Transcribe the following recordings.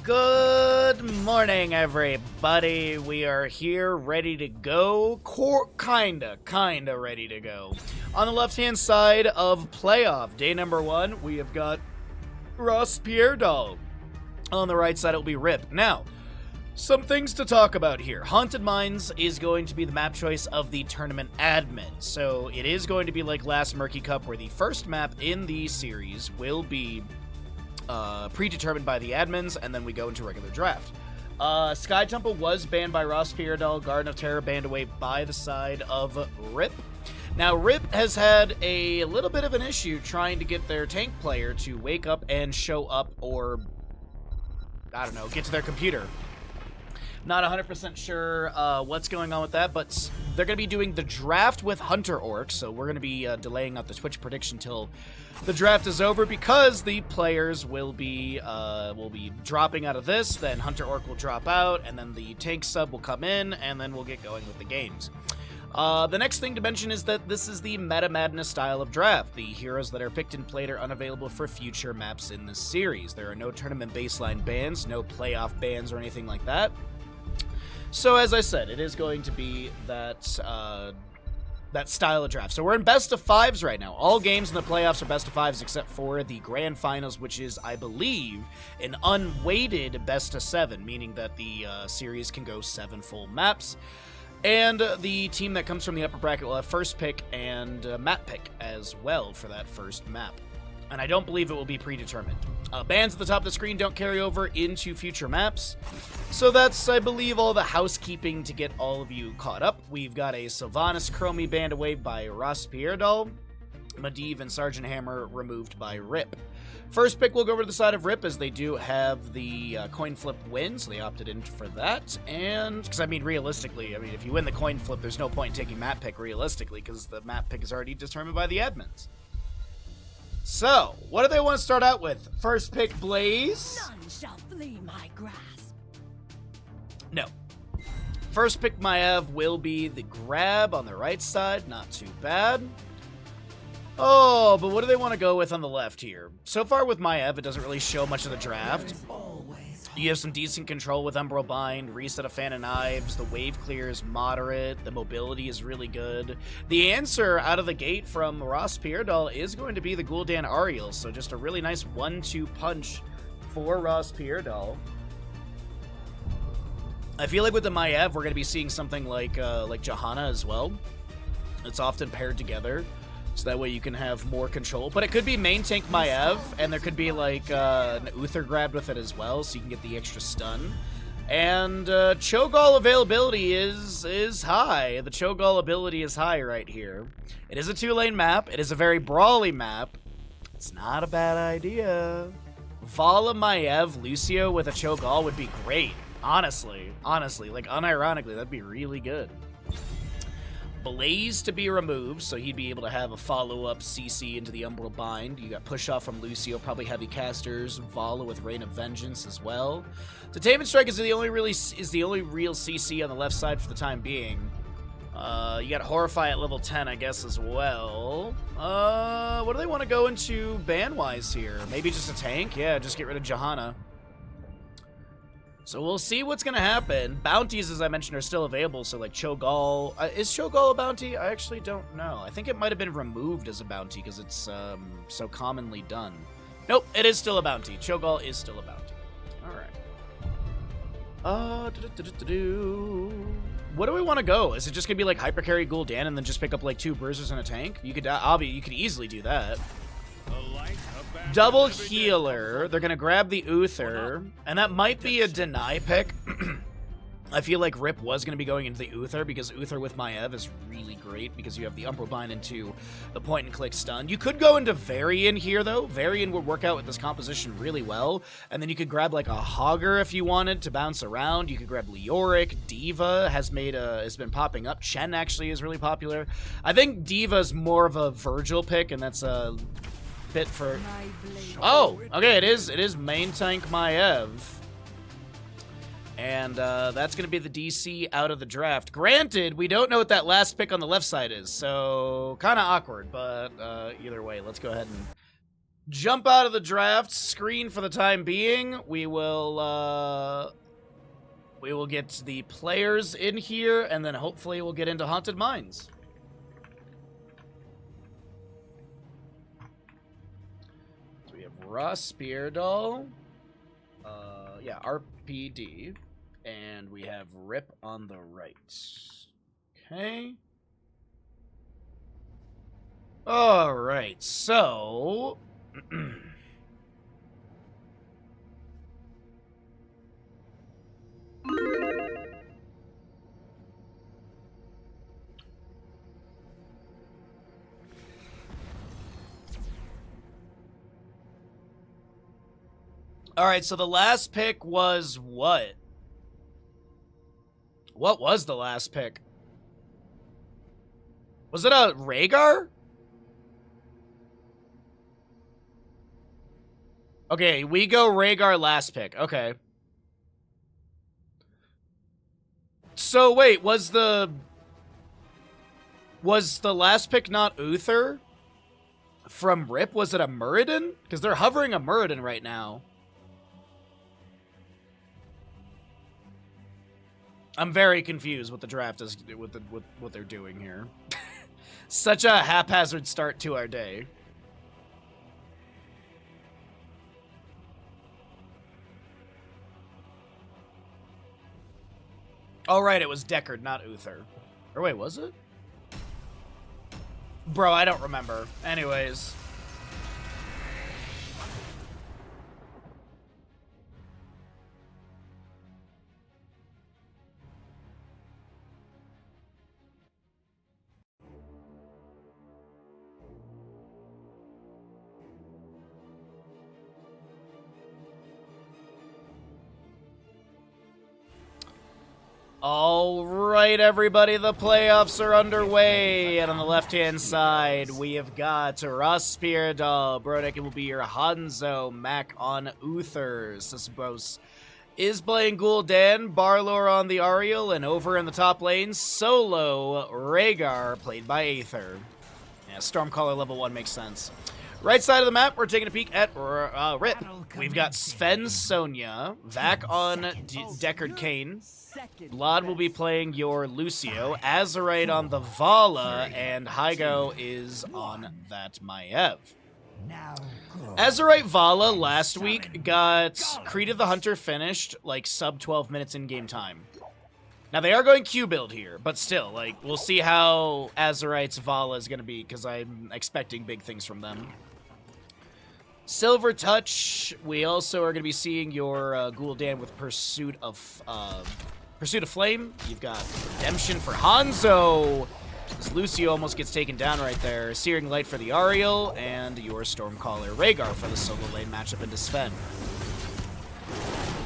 Good morning, everybody. We are here ready to go. Kinda ready to go. On the left-hand side of playoff, day number 1, we have got Ross Pierre-Dahl. On the right side, it will be Rip. Now, some things to talk about here. Haunted Mines is going to be the map choice of the tournament admin. So it is going to be like last Murky Cup, where the first map in the series will be predetermined by the admins, and then we go into regular draft. Sky Temple was banned by Ross Pierre-Dahl. Garden of Terror banned away by the side of Rip. Now, Rip has had a little bit of an issue trying to get their tank player to wake up and show up, or, I don't know, get to their computer. Not 100% sure what's going on with that, but they're going to be doing the draft with Hunter Orc, so we're going to be delaying out the Twitch prediction till the draft is over, because the players will be dropping out of this, then Hunter Orc will drop out, and then the tank sub will come in, and then we'll get going with the games. The next thing to mention is that this is the Meta Madness style of draft. The heroes that are picked and played are unavailable for future maps in this series. There are no tournament baseline bans, no playoff bans, or anything like that. So, as I said, it is going to be that style of draft. So we're in best of fives right now. All games in the playoffs are best of fives except for the grand finals, which is, I believe, an unweighted best of 7, meaning that the series can go 7 full maps. And the team that comes from the upper bracket will have first pick and map pick as well for that first map. And I don't believe it will be predetermined. Bans at the top of the screen don't carry over into future maps. So that's, I believe, all the housekeeping to get all of you caught up. We've got a Sylvanas Chromie banned away by Ross Pierre-Dahl. Medivh and Sergeant Hammer removed by Rip. First pick will go over to the side of Rip, as they do have the coin flip win, so they opted in for that. And, because I mean, realistically, if you win the coin flip, there's no point in taking map pick realistically, because the map pick is already determined by the admins. So, what do they want to start out with? First pick, Blaze? None shall flee my grasp. No. First pick, Maev, will be the grab on the right side. Not too bad. Oh, but what do they want to go with on the left here? So far with Maev, it doesn't really show much of the draft. You have some decent control with Umbral Bind, reset of Fan of Knives, the wave clear is moderate, the mobility is really good. The answer out of the gate from Ross Pierre-Dahl is going to be the Gul'dan Ariel, so just a really nice 1-2 punch for Ross Pierre-Dahl. I feel like with the Maev, we're going to be seeing something like Johanna as well. It's often paired together, so that way you can have more control. But it could be main tank Maev, and there could be like an Uther grabbed with it as well, so you can get the extra stun. And Cho'Gall availability is high. The Cho'Gall ability is high right here. It is a 2-lane map. It is a very brawly map. It's not a bad idea. Vala Maev Lucio with a Cho'Gall would be great. Honestly, like unironically, that'd be really good. Blaze to be removed, so he'd be able to have a follow-up CC into the Umbral Bind. You got push-off from Lucio, probably heavy casters. Vala with Rain of Vengeance as well. Detainment Strike is the only real CC on the left side for the time being. You got Horrify at level 10, I guess, as well. What do they want to go into ban-wise here? Maybe just a tank? Yeah, just get rid of Johanna. So we'll see what's going to happen. Bounties, as I mentioned, are still available, so like Cho'Gall. Is Cho'Gall a bounty? I actually don't know. I think it might have been removed as a bounty because it's so commonly done. Nope, it is still a bounty. Cho'Gall is still a bounty. Alright. What do we want to go? Is it just going to be like Hyper Carry Gul'dan and then just pick up like 2 bruisers and a tank? You could easily do that. Double healer. They're going to grab the Uther, and that might be a deny pick. I feel like Rip was going to be going into the Uther, because Uther with Maev is really great, because you have the Umbral Bind into the point-and-click stun. You could go into Varian here, though. Varian would work out with this composition really well, and then you could grab like a Hogger if you wanted to bounce around. You could grab Leoric. D.Va has been popping up. Chen actually is really popular. I think D.Va's more of a Virgil pick, and that's a bit for... Oh, okay, it is main tank Maev. And that's going to be the DC out of the draft. Granted, we don't know what that last pick on the left side is, so kind of awkward. But either way, let's go ahead and jump out of the draft screen for the time being. We will get the players in here, and then hopefully we'll get into Haunted Mines. So we have Ross Speardoll, yeah, RPD, and we have Rip on the right. Okay. All right, so all right, so the last pick was what? What was the last pick? Was it a Rhaegar? Okay, we go Rhaegar last pick. Okay. So wait, was the last pick not Uther from Rip? Was it a Muradin? Because they're hovering a Muradin right now. I'm very confused what the draft is with what they're doing here. Such a haphazard start to our day. Oh, right, it was Deckard, not Uther. Or wait, was it? Bro, I don't remember. Anyways. All right, everybody, the playoffs are underway, and on the left-hand side, we have got Ross Speardoll. Brodek will be your Hanzo, Mac on Uther. Sisbos is playing Gul'dan, Barlor on the Ariel, and over in the top lane, solo Rhaegar, played by Aether. Yeah, Stormcaller level 1 makes sense. Right side of the map, we're taking a peek at Rip. We've got Sven Sonya, Vac on Deckard Cain. Blood will be playing your Lucio, Azerite on the Vala, and Hygo is on that Maiev. Azerite Vala last week got Creed of the Hunter finished like sub 12 minutes in game time. Now they are going Q build here, but still, like, we'll see how Azerite's Vala is going to be because I'm expecting big things from them. Silver Touch, we also are going to be seeing your Gul'dan with Pursuit of Flame. You've got Redemption for Hanzo. As Lucio almost gets taken down right there. Searing Light for the Ariel, and your Stormcaller Rhaegar for the solo lane matchup into Sven.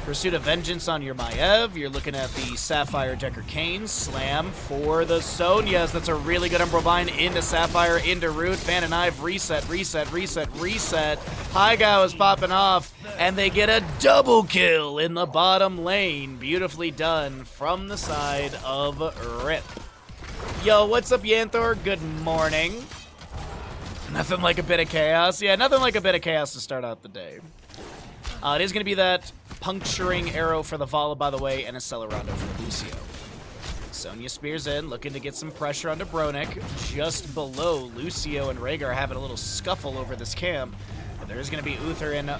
Pursuit of Vengeance on your Maiev. You're looking at the Sapphire Deckard Cain. Slam for the Sonyas. That's a really good Umbral Bind into Sapphire, into Root. Fan and Ive, reset. Hygo is popping off, and they get a double kill in the bottom lane. Beautifully done from the side of Rip. Yo, what's up, Yanthor? Good morning. Nothing like a bit of chaos. Yeah, nothing like a bit of chaos to start out the day. It is going to be that puncturing arrow for the Vala, by the way, and a Celerando for the Lucio. Sonya spears in, looking to get some pressure onto Bronek. Just below, Lucio and Rhaegar having a little scuffle over this camp. But there's going to be Uther and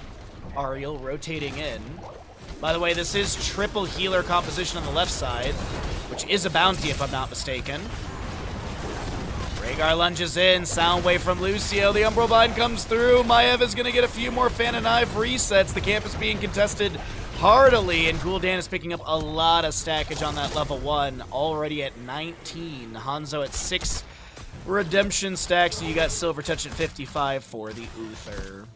Ariel rotating in. By the way, this is triple healer composition on the left side, which is a bounty if I'm not mistaken. Rhaegar lunges in, Soundwave from Lucio, the Umbral Bind comes through, Maiev is going to get a few more Fan and Ive resets, the camp is being contested heartily, and Gul'dan is picking up a lot of stackage on that level 1, already at 19, Hanzo at 6 redemption stacks, and you got Silver Touch at 55 for the Uther.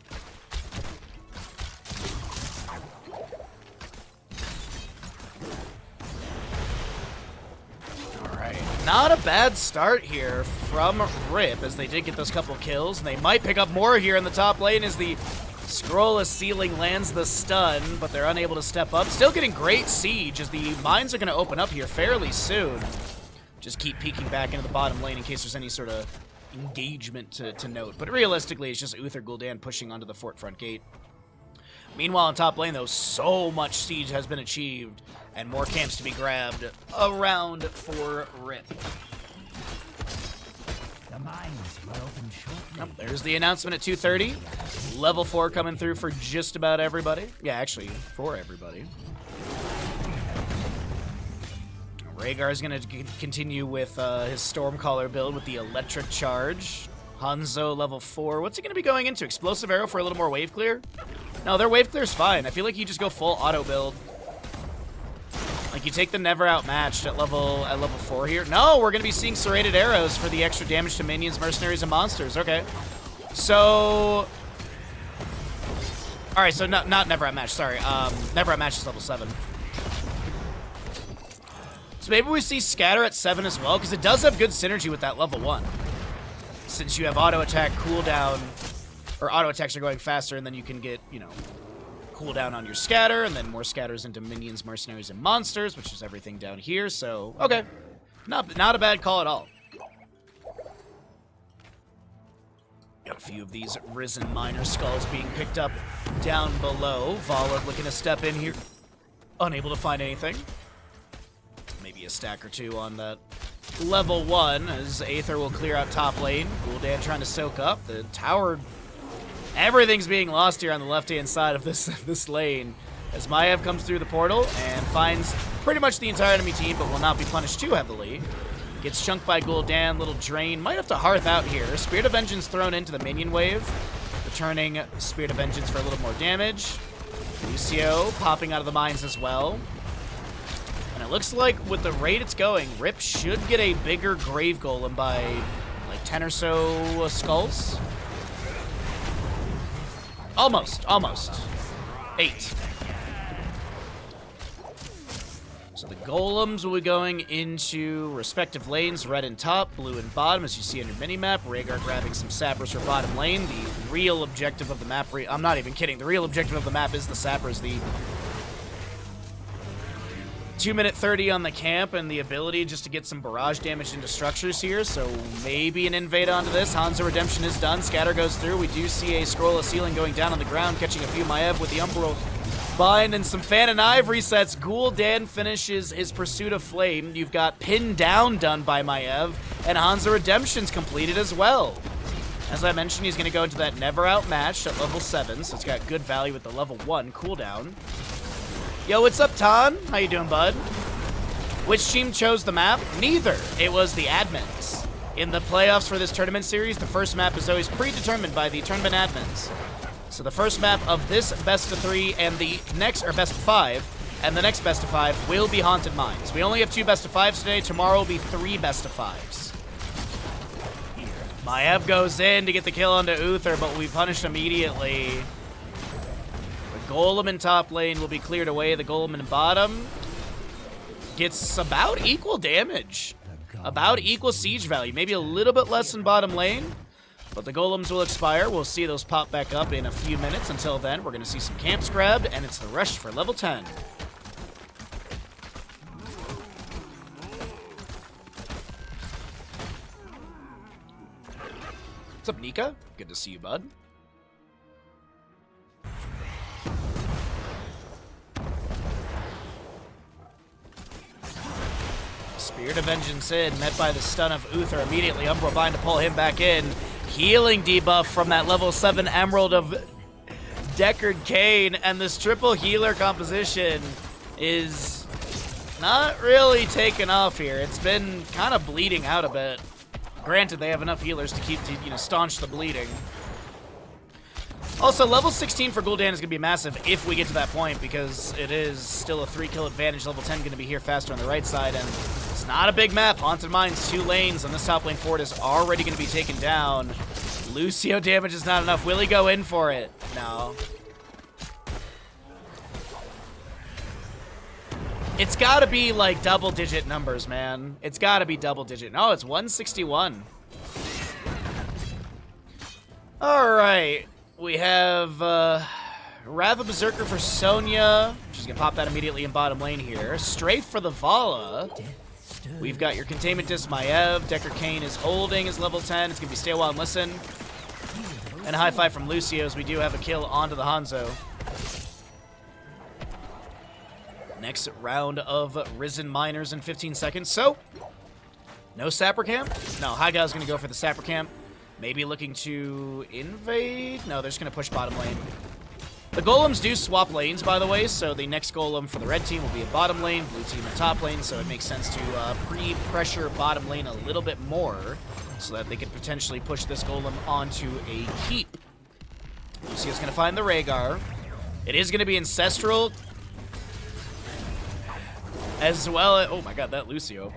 Not a bad start here from Rip, as they did get those couple kills, and they might pick up more here in the top lane as the Scrollless Ceiling lands the stun, but they're unable to step up. Still getting great siege, as the mines are going to open up here fairly soon. Just keep peeking back into the bottom lane in case there's any sort of engagement to note. But realistically, it's just Uther Gul'dan pushing onto the fort front gate. Meanwhile, in top lane, though, so much siege has been achieved, and more camps to be grabbed around for Rip. The mines will open shortly. Oh, there's the announcement at 2:30. Level 4 coming through for just about everybody. Yeah, actually, for everybody. Rhaegar's going to continue with his Stormcaller build with the Electric Charge. Hanzo, level 4. What's he going to be going into? Explosive Arrow for a little more wave clear? No, their wave clear's fine. I feel like you just go full auto build. Like, you take the Never Outmatched at level 4 here. No, we're going to be seeing Serrated Arrows for the extra damage to minions, mercenaries, and monsters. Okay. So... Alright, so not Never Outmatched, sorry. Never Outmatched is level 7. So maybe we see Scatter at 7 as well, because it does have good synergy with that level 1. Since you have auto attack, cooldown, or auto attacks are going faster, and then you can get, you know, cooldown on your scatter, and then more scatters into minions, mercenaries, and monsters, which is everything down here. So, okay. Not a bad call at all. Got a few of these Risen Miner Skulls being picked up down below. Vala looking to step in here. Unable to find anything. Maybe a stack or two on that level 1 as Aether will clear out top lane. Gul'dan trying to soak up. The tower... Everything's being lost here on the left-hand side of this lane as Maiev comes through the portal and finds pretty much the entire enemy team, but will not be punished too heavily. Gets chunked by Gul'dan, little drain. Might have to Hearth out here. Spirit of Vengeance thrown into the minion wave, returning Spirit of Vengeance for a little more damage. Lucio popping out of the mines as well. And it looks like with the rate it's going, Rip should get a bigger Grave Golem by like 10 or so skulls. Almost. 8. So the golems will be going into respective lanes, red in top, blue in bottom, as you see on your minimap. Rhaegar grabbing some sappers for bottom lane. The real objective of the map, I'm not even kidding, the real objective of the map is the sappers. The 2-minute 30 on the camp and the ability just to get some barrage damage into structures here, so maybe an invade onto this. Hanzo Redemption is done. Scatter goes through. We do see a Scroll of Sealing going down on the ground, catching a few Maiev with the Umbral Bind and some Fan and Ive resets. Gul'dan finishes his Pursuit of Flame. You've got Pin Down done by Maiev, and Hanzo Redemption's completed as well. As I mentioned, he's going to go into that Never Outmatched at level 7, so it's got good value with the level 1 cooldown. Yo, what's up, Ton? How you doing, bud? Which team chose the map? Neither. It was the admins. In the playoffs for this tournament series, the first map is always predetermined by the tournament admins. So the first map of this best of 3 and the next, or best of 5, and the next best of 5 will be Haunted Mines. We only have 2 best of 5s today. Tomorrow will be 3 best of 5s. Maiev goes in to get the kill onto Uther, but we punished immediately. The Golem in top lane will be cleared away. The Golem in bottom gets about equal damage. About equal siege value. Maybe a little bit less in bottom lane. But the Golems will expire. We'll see those pop back up in a few minutes. Until then, we're going to see some camps grabbed, and it's the rush for level 10. What's up, Nika? Good to see you, bud. Spirit of Vengeance in, met by the stun of Uther. Immediately, Umbral Bind to pull him back in. Healing debuff from that level 7 Emerald of Deckard Cain, and this triple healer composition is not really taken off here. It's been kind of bleeding out a bit. Granted, they have enough healers to keep staunch the bleeding. Also, level 16 for Gul'dan is going to be massive if we get to that point, because it is still a 3-kill advantage. Level 10 going to be here faster on the right side, and it's not a big map. Haunted Mines, 2 lanes, and this top lane fort is already going to be taken down. Lucio damage is not enough. Will he go in for it? No. It's got to be like double-digit numbers, man. It's got to be double-digit. No, it's 161. All right. We have Wrath of Berserker for Sonya. She's going to pop that immediately in bottom lane here. Strafe for the Vala. Understood. We've got your Containment Disc, Maiev. Decker Kane is holding his level 10. It's going to be Stay a While and Listen. And a high five from Lucio as we do have a kill onto the Hanzo. Next round of Risen Miners in 15 seconds. So, no Sapper Camp. No, Haigao's going to go for the Sapper Camp. Maybe looking to invade. No, they're just going to push bottom lane. The golems do swap lanes, by the way, so the next golem for the red team will be in bottom lane, blue team in top lane, so it makes sense to pre-pressure bottom lane a little bit more so that they could potentially push this golem onto a keep. Lucio's going to find the Rhaegar. It is going to be Ancestral as well. Oh my god, that Lucio.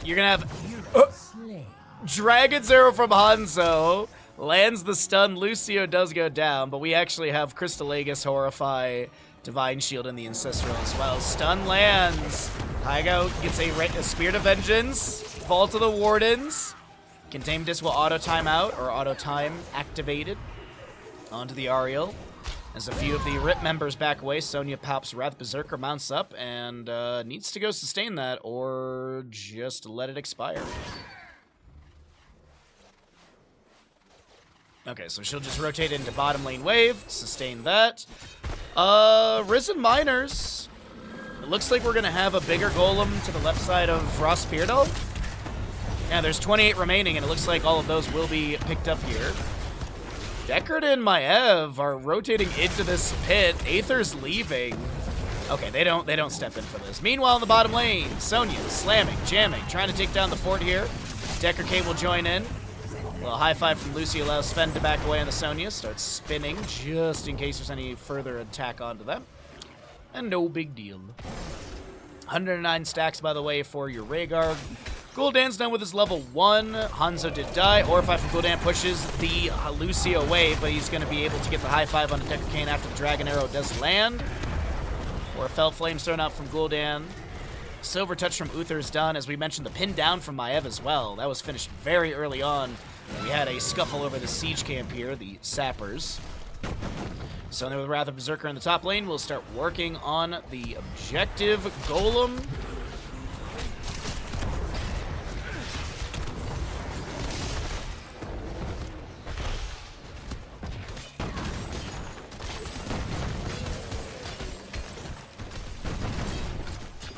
You're going to have Dragon's Arrow from Hanzo. Lands the stun. Lucio does go down, but we actually have Crystal Aegis, Horrify, Divine Shield, and the Ancestral as well. Stun lands. Haigao gets a Spirit of Vengeance. Vault of the Wardens. Containment Disc will auto-time out, or auto-time activated. Onto the Ariel. As a few of the RIP members back away, Sonya pops Wrath Berserker, mounts up, and needs to go sustain that, or just let it expire. Okay, so she'll just rotate into bottom lane wave, sustain that. Risen Miners. It looks like we're going to have a bigger golem to the left side of Ross Speardal. Yeah, there's 28 remaining, and it looks like all of those will be picked up here. Deckard and Maiev are rotating into this pit. Aether's leaving. Okay, they don't step in for this. Meanwhile, in the bottom lane, Sonya slamming, jamming, trying to take down the fort here. Decker K will join in. A little high five from Lucy allows Sven to back away on the Sonya. Starts spinning just in case there's any further attack onto them. And no big deal. 109 stacks, by the way, for your Rhaegar. Gul'dan's done with his level 1. Hanzo did die. Orify from Gul'dan pushes the Lucy away, but he's going to be able to get the high five on the Decker Kane after the Dragon Arrow does land. Or a Fell Flame's thrown out from Gul'dan. Silver Touch from Uther is done. As we mentioned, the pin down from Maiev as well. That was finished very early on. We had a scuffle over the siege camp here, the Sappers. So now with Wrath of Berserker in the top lane, we'll start working on the objective. Golem.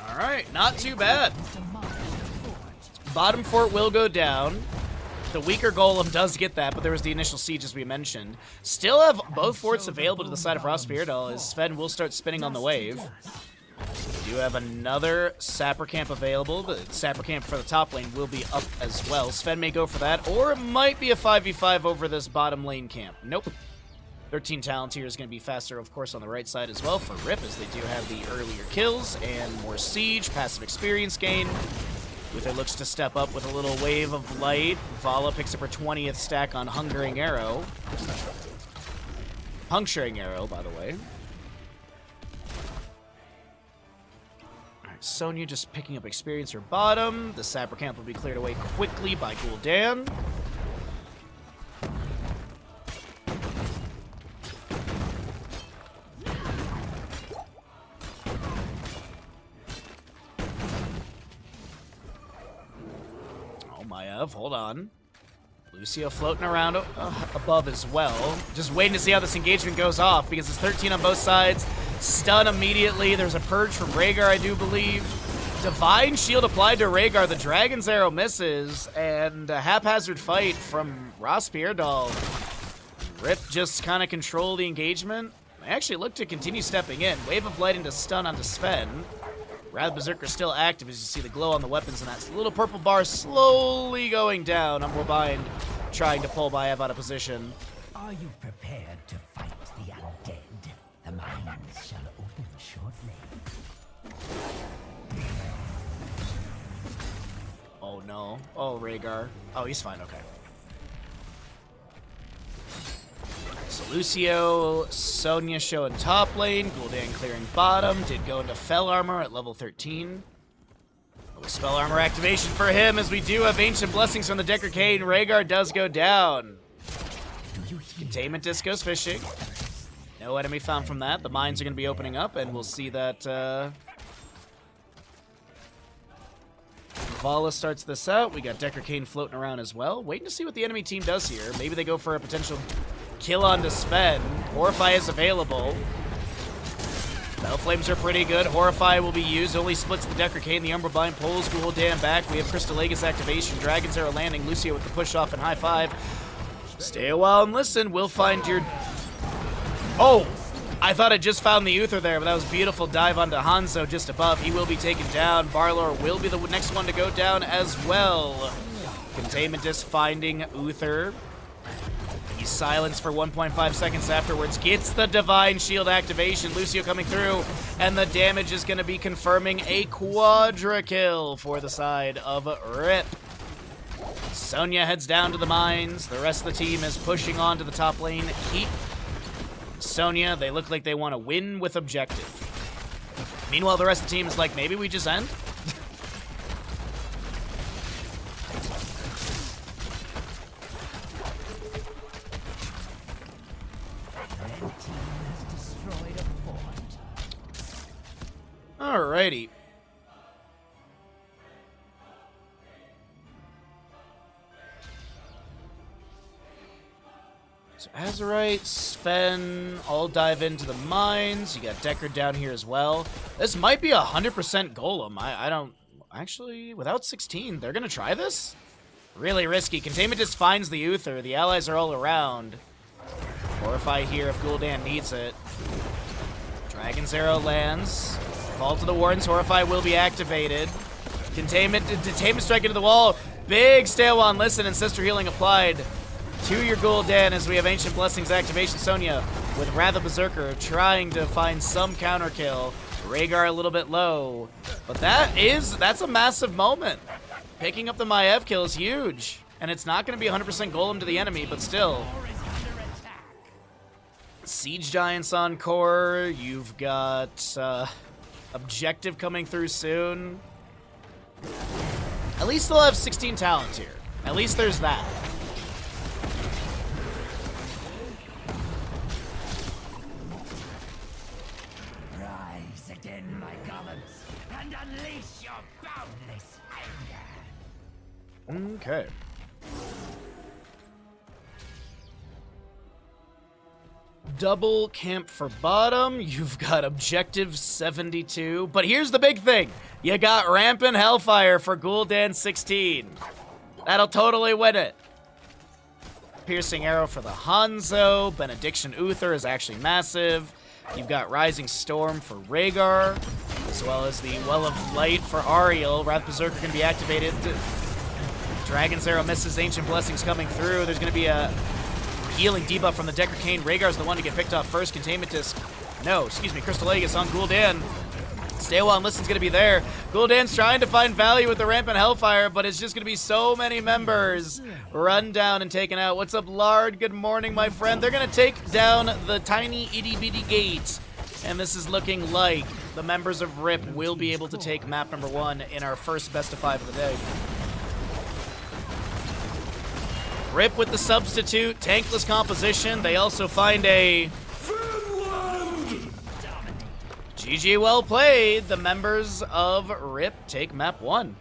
Alright, not too bad. Bottom fort will go down. The weaker golem does get that, but there was the initial siege, as we mentioned. Still have both forts available to the side of Ross Speardal, as Sven will start spinning on the wave. We do have another Sapper Camp available. The Sapper Camp for the top lane will be up as well. Sven may go for that, or it might be a 5v5 over this bottom lane camp. Nope. 13 talents here is going to be faster, of course, on the right side as well for Rip, as they do have the earlier kills and more siege, passive experience gain. Uther looks to step up with a little wave of light. Vala picks up her 20th stack on Hungering Arrow. Puncturing Arrow, by the way. Alright, Sonya just picking up experience her bottom. The Sapper Camp will be cleared away quickly by Gul'dan. Maiev, hold on. Lucio floating around above as well. Just waiting to see how this engagement goes off because it's 13 on both sides. Stun immediately. There's a purge from Rhaegar, I do believe. Divine Shield applied to Rhaegar. The Dragon's Arrow misses. And a haphazard fight from Ross Speardal. Rip just kind of control the engagement. I actually look to continue stepping in. Wave of Light into stun onto Sven. Wrath Berserker still active as you see the glow on the weapons, and that little purple bar slowly going down. Unreal trying to pull Maiev out of position. Are you prepared to fight the undead? The mines shall open shortly. Oh no. Oh, Rhaegar. Oh, he's fine, okay. So Lucio, Sonya showing top lane, Gul'dan clearing bottom, did go into Fell Armor at level 13. Oh, Spell Armor activation for him as we do have Ancient Blessings from the Decker Kane. Rhaegar does go down. Containment Disc goes fishing. No enemy found from that. The mines are going to be opening up, and we'll see that Zavala starts this out. We got Decker Kane floating around as well. Waiting to see what the enemy team does here. Maybe they go for a potential kill onto Sven. Horrify is available. Battle Flames are pretty good. Horrify will be used. Only splits the Decker Kane. The Umbra Bind pulls Gul'dan back. We have Crystal Aegis activation. Dragon's Arrow landing. Lucio with the push off and high five. Stay a while and listen. We'll find your... Oh! I thought I just found the Uther there, but that was a beautiful dive onto Hanzo just above. He will be taken down. Barlor will be the next one to go down as well. Containment Disc finding Uther. He's silenced for 1.5 seconds afterwards. Gets the Divine Shield activation. Lucio coming through, and the damage is going to be confirming a quadra kill for the side of Rip. Sonya heads down to the mines. The rest of the team is pushing on to the top lane. Keep Sonya, they look like they want to win with objective. Meanwhile, the rest of the team is like, maybe we just end? Alrighty. So Azerite, Sven, all dive into the mines. You got Decker down here as well. This might be 100% Golem. I don't... Actually, without 16, they're going to try this? Really risky. Containment just finds the Uther. The allies are all around. Horrify here if Gul'dan needs it. Dragon's Arrow lands. Fall to the Wardens. Horrify will be activated. Containment strike into the wall. Big stale on listen and Sister Healing applied to your Gul'dan as we have Ancient Blessings activation. Sonya with Wrath of Berserker trying to find some counter kill. Rhaegar a little bit low. But that's a massive moment. Picking up the Maiev kill is huge. And it's not going to be 100% Golem to the enemy, but still. Siege Giants on core. You've got Objective coming through soon. At least they'll have 16 talents here. At least there's that. Rise again, my golems, and unleash your boundless anger. Okay. Double camp for bottom. You've got objective 72. But here's the big thing. You got Rampant Hellfire for Gul'dan 16. That'll totally win it. Piercing Arrow for the Hanzo. Benediction Uther is actually massive. You've got Rising Storm for Rhaegar, as well as the Well of Light for Ariel. Wrath Berserker can be activated. Dragon's Arrow misses. Ancient Blessings coming through. There's going to be a healing debuff from the Decker Kane. Rhaegar's the one to get picked off first. Containment Disc. No, excuse me. Crystal Aegis on Gul'dan. Stay a while and listen's going to be there. Gul'dan's trying to find value with the Rampant Hellfire, but it's just going to be so many members run down and taken out. What's up, Lard? Good morning, my friend. They're going to take down the tiny itty-bitty gate, and this is looking like the members of RIP will be able to take map number 1 in our first best of 5 of the day. RIP with the substitute, tankless composition. They also find a... GG, well played. The members of RIP take map 1.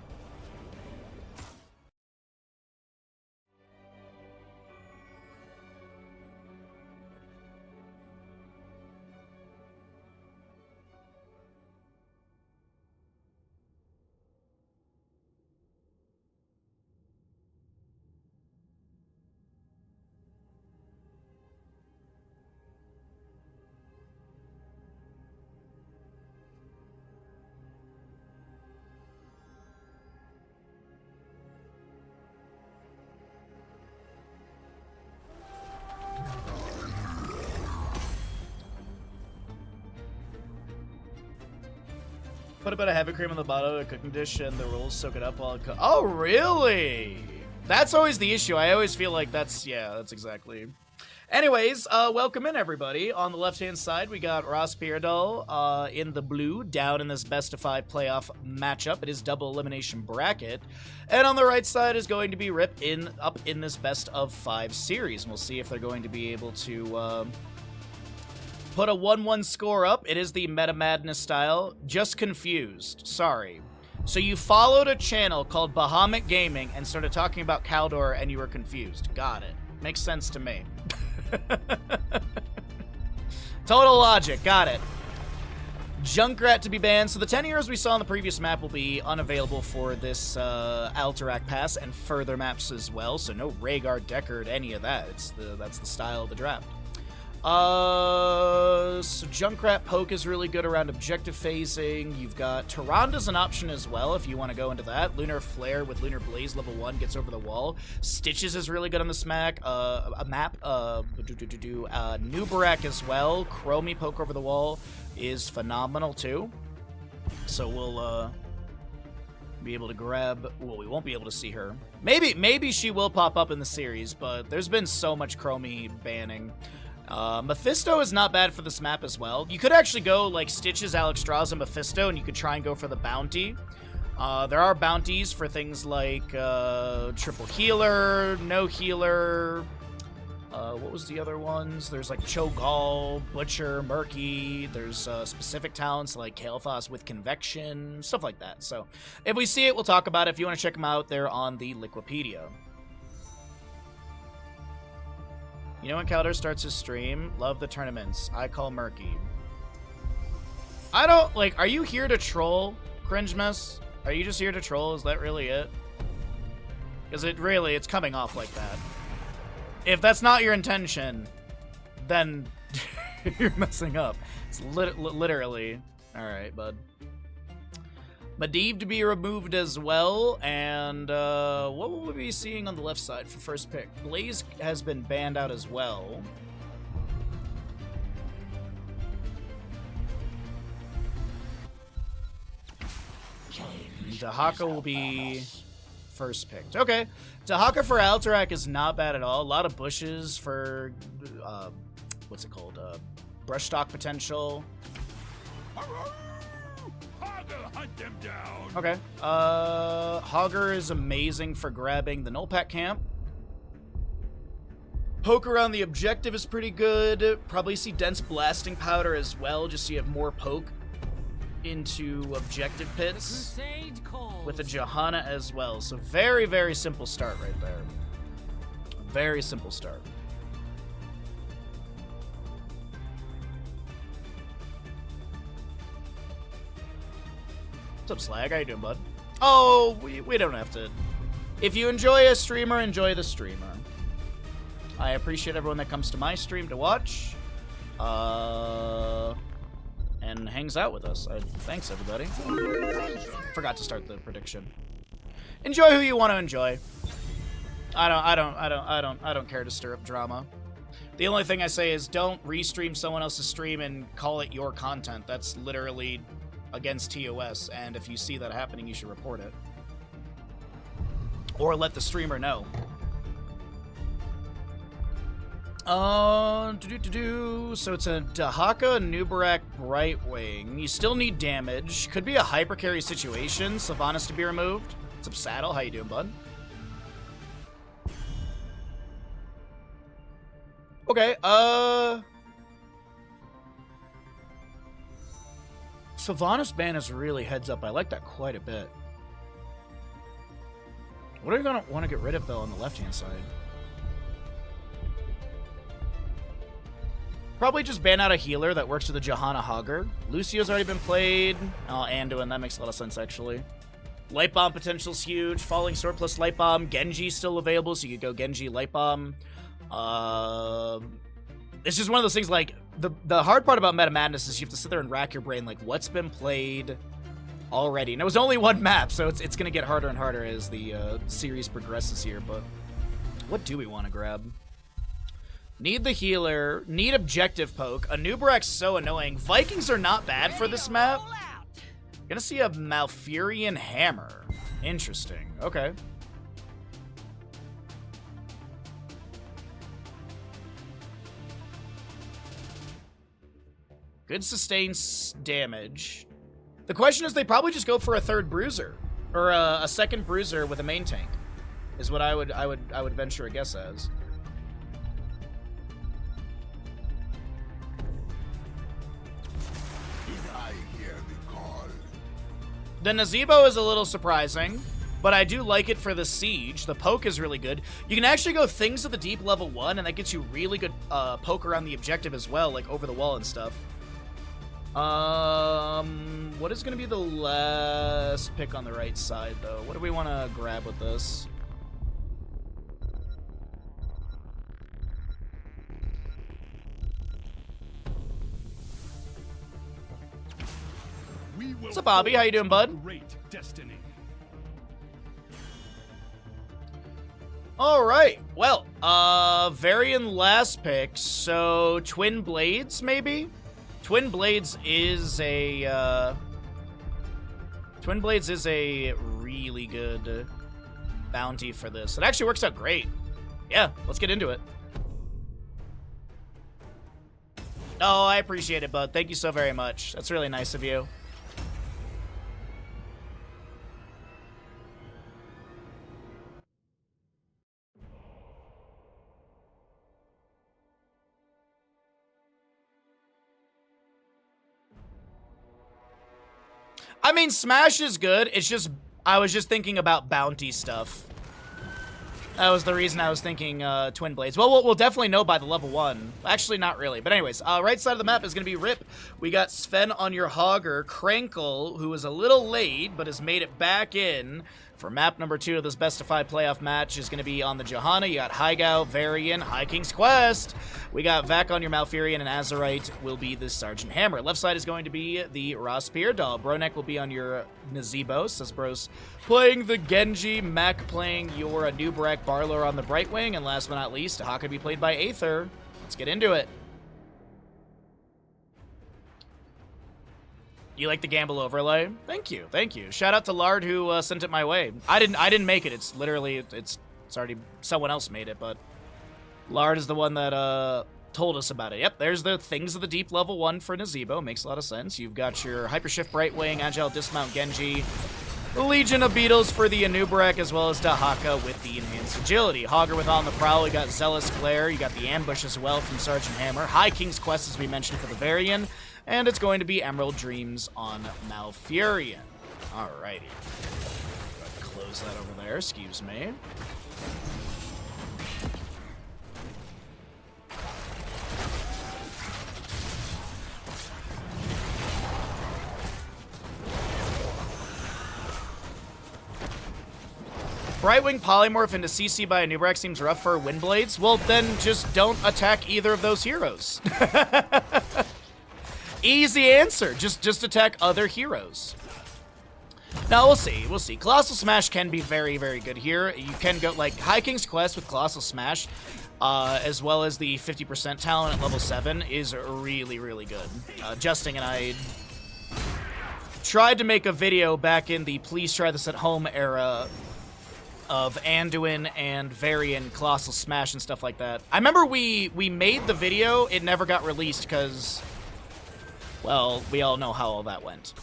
Put a bit of heavy cream on the bottom of a cooking dish and the rolls soak it up while it cooks. Oh, really? That's always the issue. I always feel like that's exactly. Anyways, welcome in, everybody. On the left-hand side, we got Ross Peerdal in the blue, down in this best-of-5 playoff matchup. It is double elimination bracket. And on the right side is going to be RIP up in this best-of-5 series. And we'll see if they're going to be able to... put a 1-1 score up. It is the Meta Madness style. Just confused. Sorry. So you followed a channel called Bahamut Gaming and started talking about Caldor and you were confused. Got it. Makes sense to me. Total logic. Got it. Junkrat to be banned. So the 10 heroes we saw in the previous map will be unavailable for this Alterac pass and further maps as well. So no Rhaegar, Deckard, any of that. That's the style of the draft. So Junkrat poke is really good around objective phasing. You've got Tyranda's an option as well if you want to go into that. Lunar Flare with Lunar Blaze level 1 gets over the wall. Stitches is really good on the smack. A map. Nubarak as well. Chromie poke over the wall is phenomenal too. So we'll be able to grab. Well, we won't be able to see her. Maybe she will pop up in the series, but there's been so much Chromie banning. Mephisto is not bad for this map as well. You could actually go like Stitches, Alexstrasza, Mephisto, and you could try and go for the bounty. There are bounties for things like triple healer, no healer. What was the other ones? There's like Cho'Gall, Butcher, Murky. There's specific talents like Kael'thas with Convection, stuff like that. So if we see it, we'll talk about it. If you want to check them out, they're on the Liquipedia. You know when Caldor starts his stream? Love the tournaments. I call Murky. I don't, like, are you here to troll, Cringe Mess? Are you just here to troll? Is that really it? Because it's coming off like that. If that's not your intention, then you're messing up. It's literally. Alright, bud. Medivh to be removed as well, and what will we be seeing on the left side for first pick? Blaze has been banned out as well. Dahaka will be first picked. Okay, Dahaka for Alterac is not bad at all. A lot of bushes for, what's it called? Brushstock potential. Hunt them down. Okay. Hogger is amazing for grabbing the Nullpack camp. Poke around the objective is pretty good. Probably see Dense Blasting Powder as well, just so you have more poke into objective pits. With a Johanna as well. So very, very simple start right there. Very simple start. What's up, Slag? How you doing, bud? Oh, we don't have to. If you enjoy a streamer, enjoy the streamer. I appreciate everyone that comes to my stream to watch. And hangs out with us. Thanks, everybody. Forgot to start the prediction. Enjoy who you want to enjoy. I don't care to stir up drama. The only thing I say is don't restream someone else's stream and call it your content. That's literally against TOS, and if you see that happening, you should report it. Or let the streamer know. So it's a Dahaka, Nubarak, Brightwing. You still need damage. Could be a hyper carry situation. Sylvanas to be removed. What's up, Saddle? How you doing, bud? Okay, Sylvanas ban is really heads up. I like that quite a bit. What are you gonna want to get rid of, though, on the left-hand side? Probably just ban out a healer that works with the Johanna Hogger. Lucio's already been played. Oh, Anduin, that makes a lot of sense, actually. Light Bomb potential's huge. Falling Sword plus Light Bomb. Genji's still available, so you could go Genji, Light Bomb. It's just one of those things, like, the hard part about Meta Madness is you have to sit there and rack your brain, like, what's been played already? And it was only one map, so it's going to get harder and harder as the series progresses here, but what do we want to grab? Need the healer, need objective poke. A Nubarak's so annoying. Vikings are not bad for this map. Gonna see a Malfurion Hammer. Interesting. Okay. Good sustain damage. The question is, they probably just go for a third bruiser or a second bruiser with a main tank, is what I would venture a guess as. The Nazebo is a little surprising, but I do like it for the siege. The poke is really good. You can actually go Things of the Deep level 1, and that gets you really good poke around the objective as well, like over the wall and stuff. What is going to be the last pick on the right side, though? What do we want to grab with this? What's up, Bobby? How you doing, bud? Great destiny. All right. Well, Varian last pick. So Twin Blades, maybe. Twin Blades is a really good bounty for this. It actually works out great. Yeah, let's get into it. Oh, I appreciate it, bud. Thank you so very much. That's really nice of you. I mean, Smash is good. It's just, I was just thinking about bounty stuff. That was the reason I was thinking Twin Blades. Well, we'll definitely know by the level 1. Actually, not really. But anyways, right side of the map is going to be Rip. We got Sven on your Hogger. Krankle, who was a little late, but has made it back in. For map number 2 of this best of 5 playoff match is going to be on the Johanna. You got Hygo, Varian, High King's Quest. We got Vac on your Malfurion, and Azerite will be the Sergeant Hammer. Left side is going to be the Rospier doll. Bronek will be on your Nazebo, says Bros. Playing the Genji, Mac playing your Nubrak, Barlow on the Brightwing, and last but not least, Hawk will be played by Aether. Let's get into it. You like the gamble overlay? Thank you, thank you. Shout out to Lard who sent it my way. I didn't make it. It's literally it's already someone else made it, but Lard is the one that told us about it. Yep, there's the Things of the Deep level 1 for Nazebo. Makes a lot of sense. You've got your Hypershift Brightwing, Agile Dismount Genji, Legion of Beetles for the Anubrak, as well as Dahaka with the Enhanced Agility. Hogger with On the Prowl, you got Zealous Glare, you got the Ambush as well from Sergeant Hammer. High King's Quest, as we mentioned, for the Varian. And it's going to be Emerald Dreams on Malfurion. Alrighty. Close that over there, excuse me. Brightwing Polymorph into CC by a Nubrak seems rough for Windblades. Well, then just don't attack either of those heroes. Easy answer. Just attack other heroes. Now, we'll see. We'll see. Colossal Smash can be very, very good here. You can go, like, High King's Quest with Colossal Smash, as well as the 50% talent at level 7 is really, really good. Justin and I tried to make a video back in the Please Try This at Home era of Anduin and Varian Colossal Smash and stuff like that. I remember we made the video. It never got released because, well, we all know how all that went.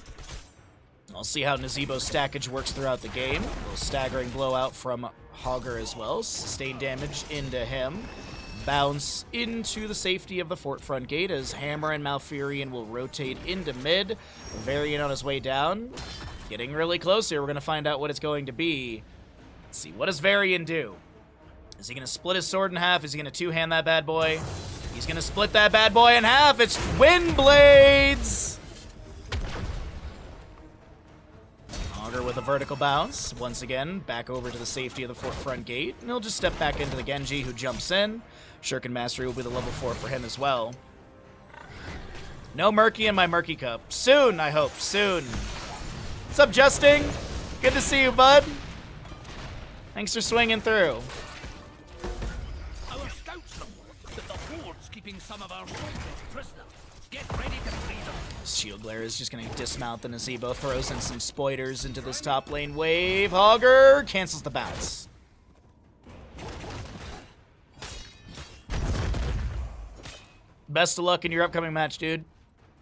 I'll see how Nazebo's stackage works throughout the game. A little staggering blowout from Hogger as well. Sustained damage into him. Bounce into the safety of the fort front gate as Hammer and Malfurion will rotate into mid. Varian on his way down. Getting really close here. We're going to find out what it's going to be. Let's see. What does Varian do? Is he going to split his sword in half? Is he going to two-hand that bad boy? He's going to split that bad boy in half. It's Windblades! Augur with a vertical bounce. Once again, back over to the safety of the fort front gate. And he'll just step back into the Genji who jumps in. Shuriken Mastery will be the level 4 for him as well. No Murky in my Murky Cup. Soon, I hope. Soon. What's up, Justing? Good to see you, bud. Thanks for swinging through. Our scouts report that the Horde's keeping some of our soldiers prisoners. Get ready to free them. Shield Glare is just going to dismount the Nazebo, throws in some spoiters into this top lane wave. Hogger cancels the bounce. Best of luck in your upcoming match, dude.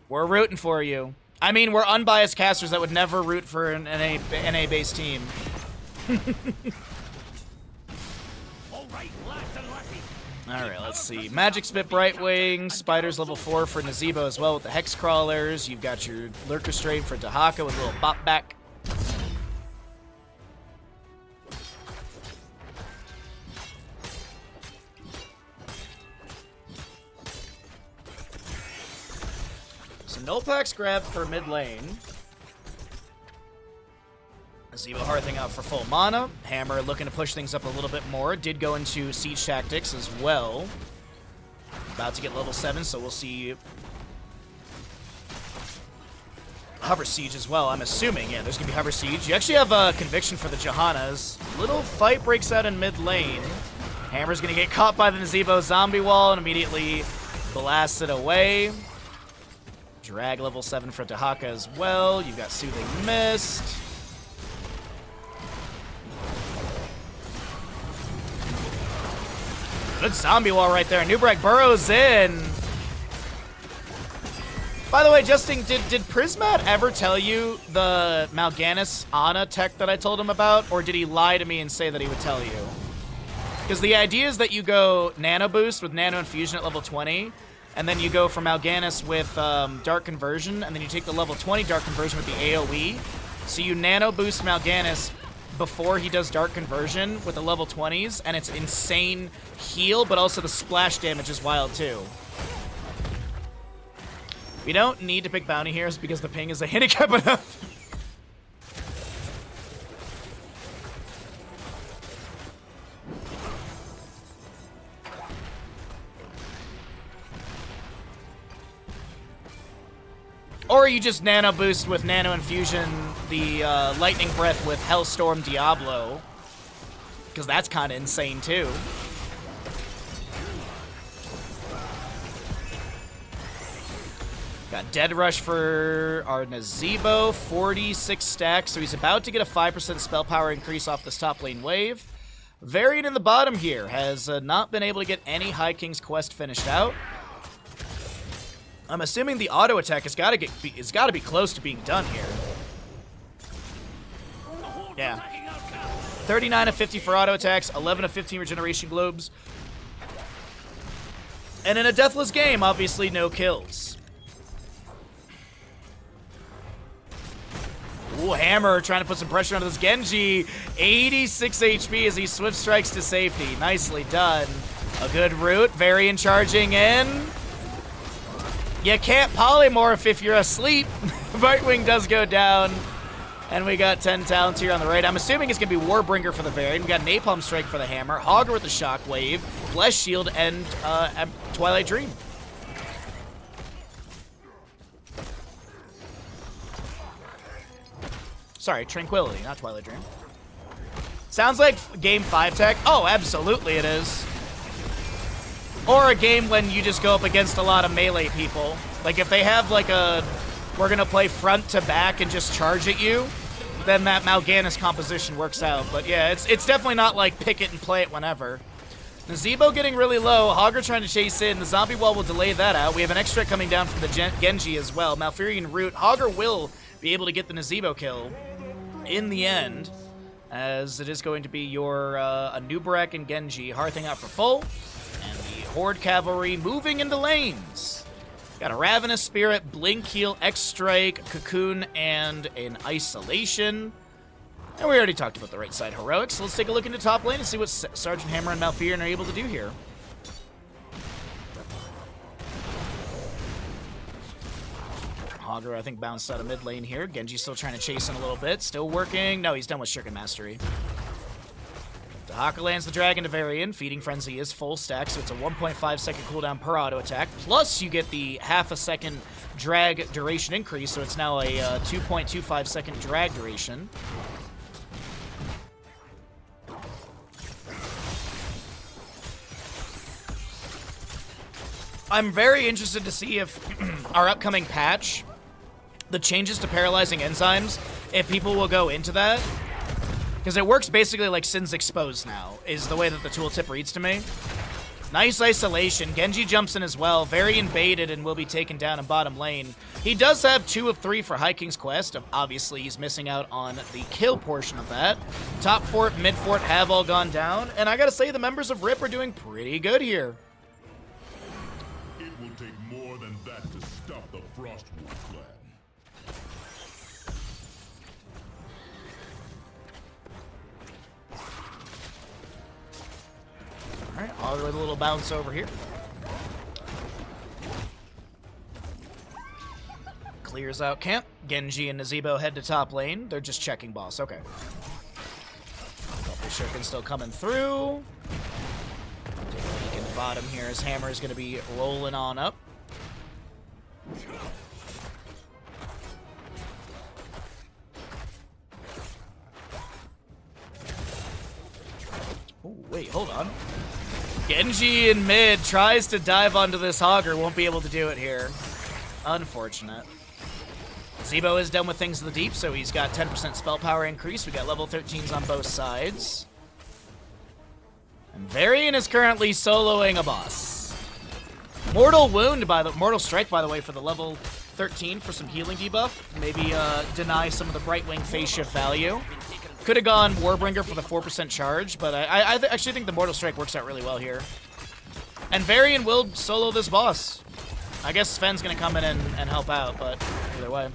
We're rooting for you. I mean, we're unbiased casters that would never root for an NA-based team. Alright, let's see. Magic Spit Brightwing, Spiders level 4 for Nazebo as well with the Hex Crawlers. You've got your Lurker Strain for Dahaka with a little bop back. Nulpax grab for mid lane. Zebo hearthing out for full mana. Hammer looking to push things up a little bit more. Did go into siege tactics as well. About to get level 7, so we'll see Hover Siege as well, I'm assuming. Yeah, there's going to be Hover Siege. You actually have a conviction for the Johannas. Little fight breaks out in mid lane. Hammer's going to get caught by the Nazebo zombie wall and immediately blast it away. Drag level 7 for Dahaka as well. You've got Soothing Mist. Good zombie wall right there. Nubrak burrows in. By the way, Justin, did Prismat ever tell you the Mal'Ganis Ana tech that I told him about? Or did he lie to me and say that he would tell you? Because the idea is that you go Nano Boost with Nano Infusion at level 20, and then you go for Mal'Ganis with Dark Conversion, and then you take the level 20 Dark Conversion with the AoE. So you Nano Boost Mal'Ganis before he does Dark Conversion with the level 20s, and it's insane heal, but also the splash damage is wild too. We don't need to pick bounty heroes because the ping is a handicap enough. Or you just Nano Boost with Nano Infusion the Lightning Breath with Hellstorm Diablo. Because that's kind of insane too. Got Dead Rush for our Nazebo, 46 stacks, so he's about to get a 5% spell power increase off this top lane wave. Varian in the bottom here has not been able to get any High King's Quest finished out. I'm assuming the auto attack has got to be close to being done here. Yeah. 39 of 50 for auto attacks, 11 of 15 regeneration globes. And in a deathless game, obviously no kills. Ooh, Hammer trying to put some pressure onto this Genji. 86 HP as he swift strikes to safety. Nicely done. A good root. Varian charging in. You can't polymorph if you're asleep. Bitewing does go down. And we got 10 talents here on the right. I'm assuming it's going to be Warbringer for the Varian. We got Napalm Strike for the Hammer. Hogger with the Shockwave. Bless Shield and Twilight Dream. Sorry, Tranquility, not Twilight Dream. Sounds like game 5 tech. Oh, absolutely it is. Or a game when you just go up against a lot of melee people. Like if they have like a, we're gonna play front to back and just charge at you, then that Mal'Ganis composition works out. But yeah, it's definitely not like pick it and play it whenever. Nazebo getting really low. Hogger trying to chase in. The zombie wall will delay that out. We have an extra coming down from the Genji as well. Malfurion root. Hogger will be able to get the Nazebo kill in the end, as it is going to be your Anubarak and Genji hearthing out for full, and the Horde Cavalry moving into lanes. Got a Ravenous Spirit, Blink Heal, X-Strike, Cocoon, and an Isolation. And we already talked about the right side heroics, so let's take a look into top lane and see what Sergeant Hammer and Malfurion are able to do here. Hogger, I think, bounced out of mid lane here. Genji's still trying to chase in a little bit. Still working. No, he's done with Shuriken Mastery. Dahaka lands the Dragon to Varian. Feeding Frenzy is full stack, so it's a 1.5 second cooldown per auto attack. Plus, you get the half a second drag duration increase, so it's now a 2.25 second drag duration. I'm very interested to see if our upcoming patch, the changes to paralyzing enzymes, if people will go into that. Because it works basically like Sin's Exposed now, is the way that the tooltip reads to me. Nice isolation. Genji jumps in as well. Varian baited and will be taken down in bottom lane. He does have 2 of 3 for High King's Quest. Obviously, he's missing out on the kill portion of that. Top fort, mid fort have all gone down. And I gotta say, the members of RIP are doing pretty good here. It will take more than that to stop the Frostwolf clan. All right, I'll with a little bounce over here. clears out camp. Genji and Nazebo head to top lane. They're just checking boss. Okay. Couple shuriken still coming through. Take a peek in the bottom here as Hammer is going to be rolling on up. Oh, wait, hold on. Genji in mid tries to dive onto this Hogger. Won't be able to do it here. Unfortunate. Zebo is done with Things of the Deep, so he's got 10% spell power increase. We got level 13s on both sides. And Varian is currently soloing a boss. Mortal Strike, by the way, for the level 13 for some healing debuff. Maybe deny some of the Brightwing phase shift value. Could have gone Warbringer for the 4% charge, but I actually think the Mortal Strike works out really well here. And Varian will solo this boss. I guess Sven's going to come in and help out, but either way.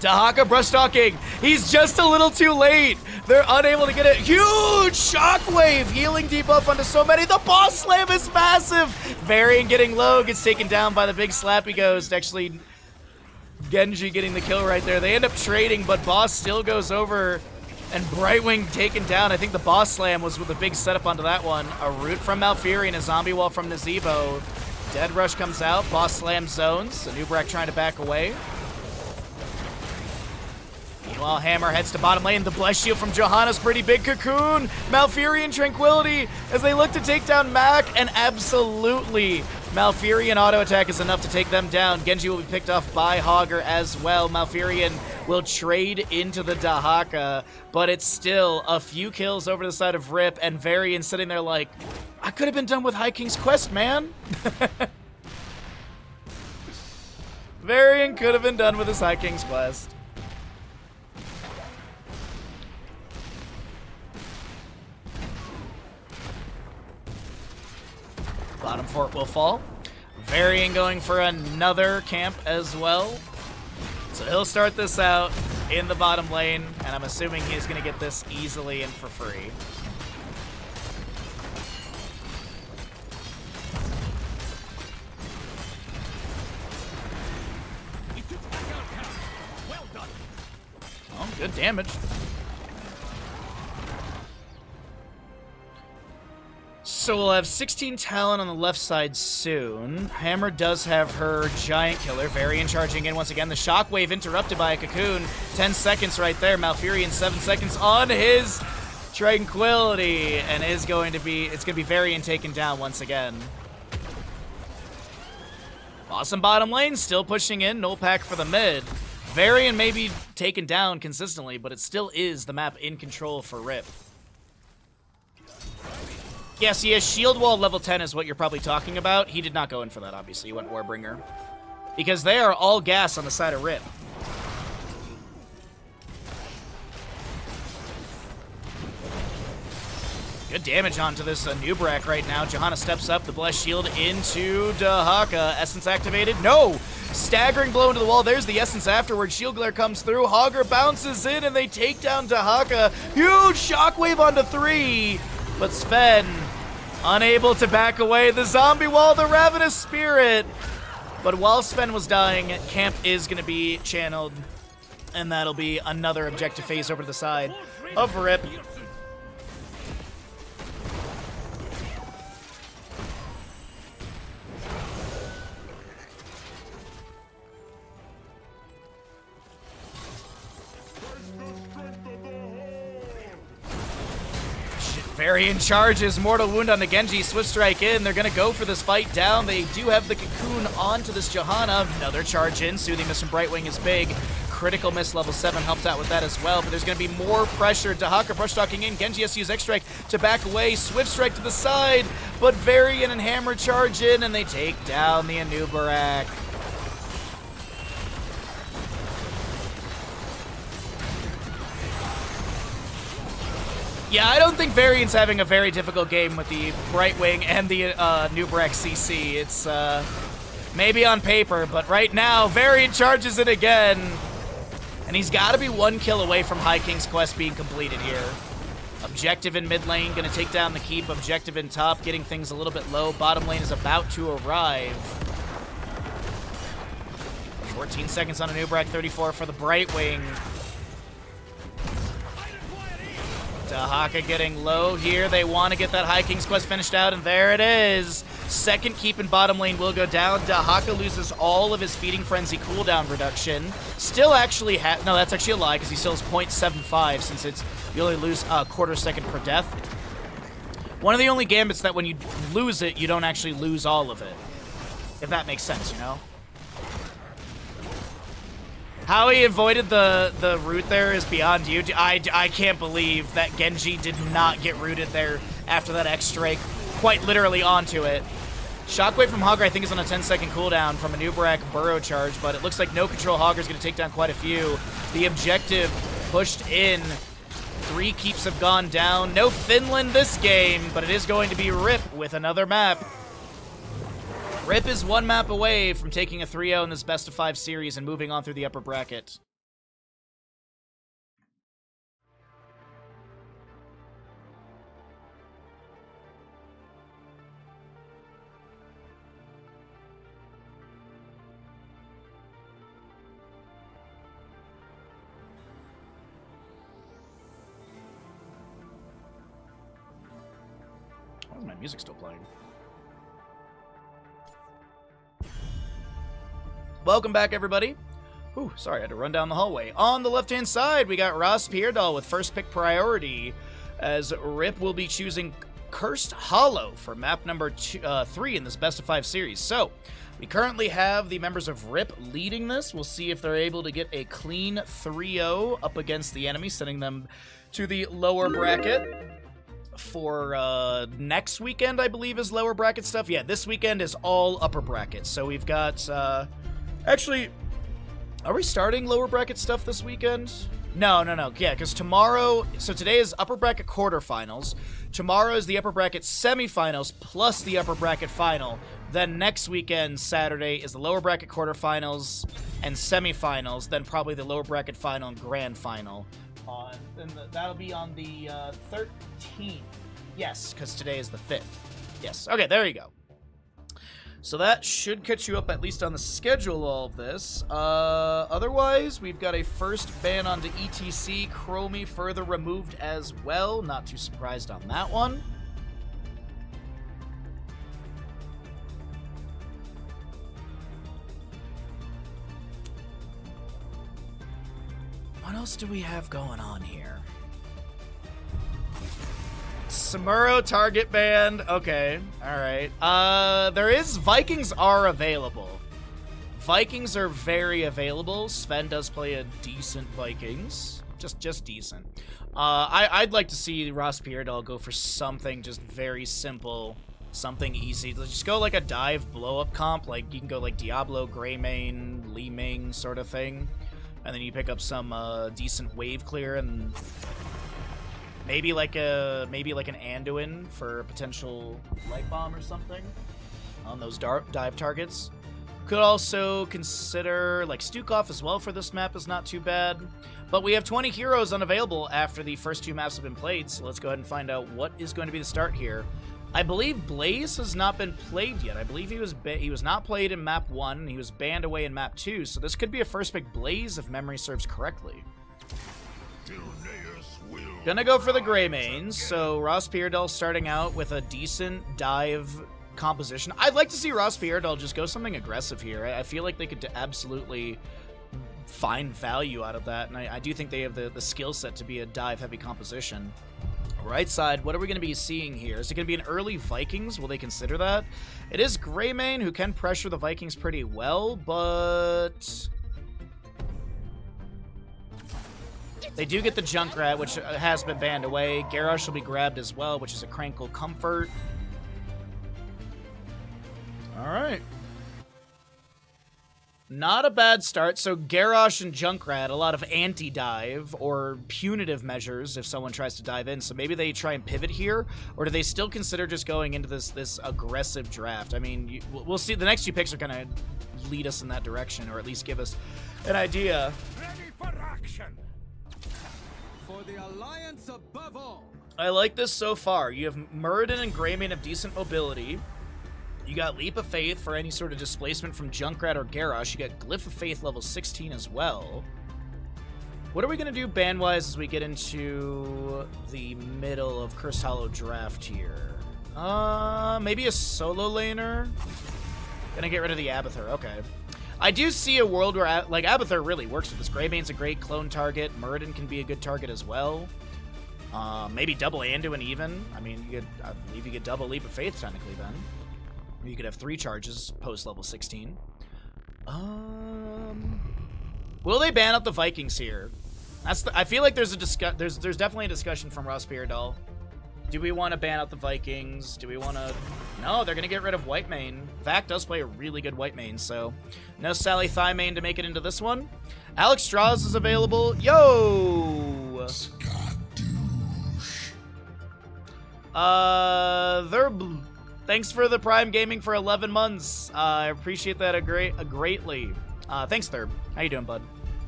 Dahaka brush stalking. He's just a little too late. They're unable to get it. Huge shockwave. Healing debuff onto so many. The boss slam is massive. Varian getting low. Gets taken down by the big slappy ghost. Actually, Genji getting the kill right there. They end up trading, but boss still goes over. And Brightwing taken down. I think the boss slam was with a big setup onto that one. A root from Malfurion, a zombie wall from Nazebo. Dead rush comes out. Boss slam zones. Anubrak trying to back away. Meanwhile, Hammer heads to bottom lane. The bless shield from Johanna's pretty big cocoon. Malfurion Tranquility as they look to take down Mac, and absolutely Malfurion auto attack is enough to take them down. Genji will be picked off by Hogger as well. Malfurion will trade into the Dahaka, but it's still a few kills over the side of Rip, and Varian sitting there like, I could have been done with High King's Quest, man. Varian could have been done with his High King's Quest. Bottom fort will fall. Varian going for another camp as well. So he'll start this out in the bottom lane, and I'm assuming he's going to get this easily and for free. Well done. Oh, good damage. So we'll have 16 Talon on the left side soon. Hammer does have her Giant Killer. Varian charging in once again. The Shockwave interrupted by a Cocoon. 10 seconds right there. Malfurion 7 seconds on his Tranquility. And it's going to be Varian taken down once again. Awesome bottom lane, still pushing in. Null pack for the mid. Varian may be taken down consistently, but it still is the map in control for Rip. Yes, he has Shield Wall level 10 is what you're probably talking about. He did not go in for that, obviously. He went Warbringer. Because they are all gas on the side of Rip. Good damage onto this Nubrak right now. Johanna steps up, the Blessed Shield into Dahaka. Essence activated. No! Staggering blow into the wall. There's the Essence afterwards. Shield Glare comes through. Hogger bounces in, and they take down Dahaka. Huge Shockwave onto 3. But Sven, unable to back away. The Zombie Wall, the Ravenous Spirit. But while Sven was dying, Camp is going to be channeled. And that'll be another objective phase over to the side of Rip. Varian charges, Mortal Wound on the Genji, Swift Strike in. They're going to go for this fight down. They do have the Cocoon onto this Johanna. Another charge in. Soothing Miss from Brightwing is big. Critical Miss level 7 helped out with that as well, but there's going to be more pressure. Dahaka brush stalking in. Genji has to use X-Strike to back away. Swift Strike to the side, but Varian and Hammer charge in, and they take down the Anubarak. Yeah, I don't think Varian's having a very difficult game with the Brightwing and the Nubrak CC. It's maybe on paper, but right now, Varian charges it again. And he's got to be 1 kill away from High King's Quest being completed here. Objective in mid lane, gonna take down the keep. Objective in top, getting things a little bit low. Bottom lane is about to arrive. 14 seconds on a Nubrak, 34 for the Brightwing. Dahaka getting low here. They want to get that High King's Quest finished out, and there it is. Second keep in bottom lane will go down. Dahaka loses all of his Feeding Frenzy cooldown reduction. Still actually no, that's actually a lie, because he still has 0.75, since you only lose a quarter second per death. One of the only gambits that when you lose it, you don't actually lose all of it. If that makes sense, you know? How he avoided the root there is beyond you. I can't believe that Genji did not get rooted there after that X-Drake. Quite literally onto it. Shockwave from Hogger, I think, is on a 10-second cooldown from a Nubrak burrow charge, but it looks like no control Hogger's going to take down quite a few. The objective pushed in. 3 keeps have gone down. No Finland this game, but it is going to be Rip with another map. Rip is 1 map away from taking a 3-0 in this best-of-5 series and moving on through the upper bracket. Why is my music still playing? Welcome back, everybody. Ooh, sorry, I had to run down the hallway. On the left-hand side, we got Ross Pierdahl with first pick priority, as Rip will be choosing Cursed Hollow for map number 3 in this best-of-5 series. So, we currently have the members of Rip leading this. We'll see if they're able to get a clean 3-0 up against the enemy, sending them to the lower bracket. For next weekend, I believe, is lower bracket stuff. Yeah, this weekend is all upper bracket. So we've got... Actually, are we starting lower bracket stuff this weekend? No. Yeah, because tomorrow... So today is upper bracket quarterfinals. Tomorrow is the upper bracket semifinals plus the upper bracket final. Then next weekend, Saturday, is the lower bracket quarterfinals and semifinals. Then probably the lower bracket final and grand final. That'll be on the 13th. Yes, because today is the 5th. Yes. Okay, there you go. So that should catch you up at least on the schedule, all of this. Otherwise, we've got a first ban onto ETC. Chromie further removed as well. Not too surprised on that one. What else do we have going on here? Samuro target band. Okay, alright. There is... Vikings are available. Vikings are very available. Sven does play a decent Vikings. Just decent. I'd like to see Ross Pierdahl go for something just very simple. Something easy. Let's just go like a dive blow-up comp. Like, you can go like Diablo, Greymane, Li Ming sort of thing. And then you pick up some decent wave clear and... Maybe like an Anduin for a potential light bomb or something on those dive targets. Could also consider like Stukov as well for this map is not too bad. But we have 20 heroes unavailable after the first 2 maps have been played, so let's go ahead and find out what is going to be the start here. I believe Blaze has not been played yet. I believe he was not played in map 1, and he was banned away in map 2, so this could be a first pick Blaze if memory serves correctly. Gonna go for the Greymanes, so Ross Pierdahl starting out with a decent dive composition. I'd like to see Ross Pierdahl just go something aggressive here. I feel like they could absolutely find value out of that, and I do think they have the skill set to be a dive-heavy composition. Right side, what are we going to be seeing here? Is it going to be an early Vikings? Will they consider that? It is Greymane, who can pressure the Vikings pretty well, but... They do get the Junkrat, which has been banned away. Garrosh will be grabbed as well, which is a Crankle Comfort. Alright. Not a bad start. So Garrosh and Junkrat, a lot of anti-dive or punitive measures if someone tries to dive in. So maybe they try and pivot here, or do they still consider just going into this aggressive draft? I mean, we'll see. The next 2 picks are going to lead us in that direction, or at least give us an idea. Ready for action! For the alliance above all. I like this so far. You have Muradin and Greymane of decent mobility. You got Leap of Faith for any sort of displacement from Junkrat or Garrosh. You got Glyph of Faith level 16 as well. What are we going to do ban-wise as we get into the middle of Cursed Hollow draft here? Maybe a solo laner? Gonna get rid of the Abathur, okay. I do see a world where, like, Abathur really works with this. Greybane's a great clone target. Muradin can be a good target as well. Maybe double Anduin even. I mean, I believe you get double Leap of Faith technically then. Or you could have 3 charges post level 16. Will they ban out the Vikings here? I feel like there's definitely a discussion from Ross Beardall. Do we want to ban out the Vikings? Do we want to... No, they're going to get rid of Whitemane. Vac does play a really good Whitemane, so... No Sally Thymane to make it into this one. Alex Strauss is available. Yo! Thanks for the Prime Gaming for 11 months. I appreciate that greatly. Thanks, Thurb. How you doing, bud?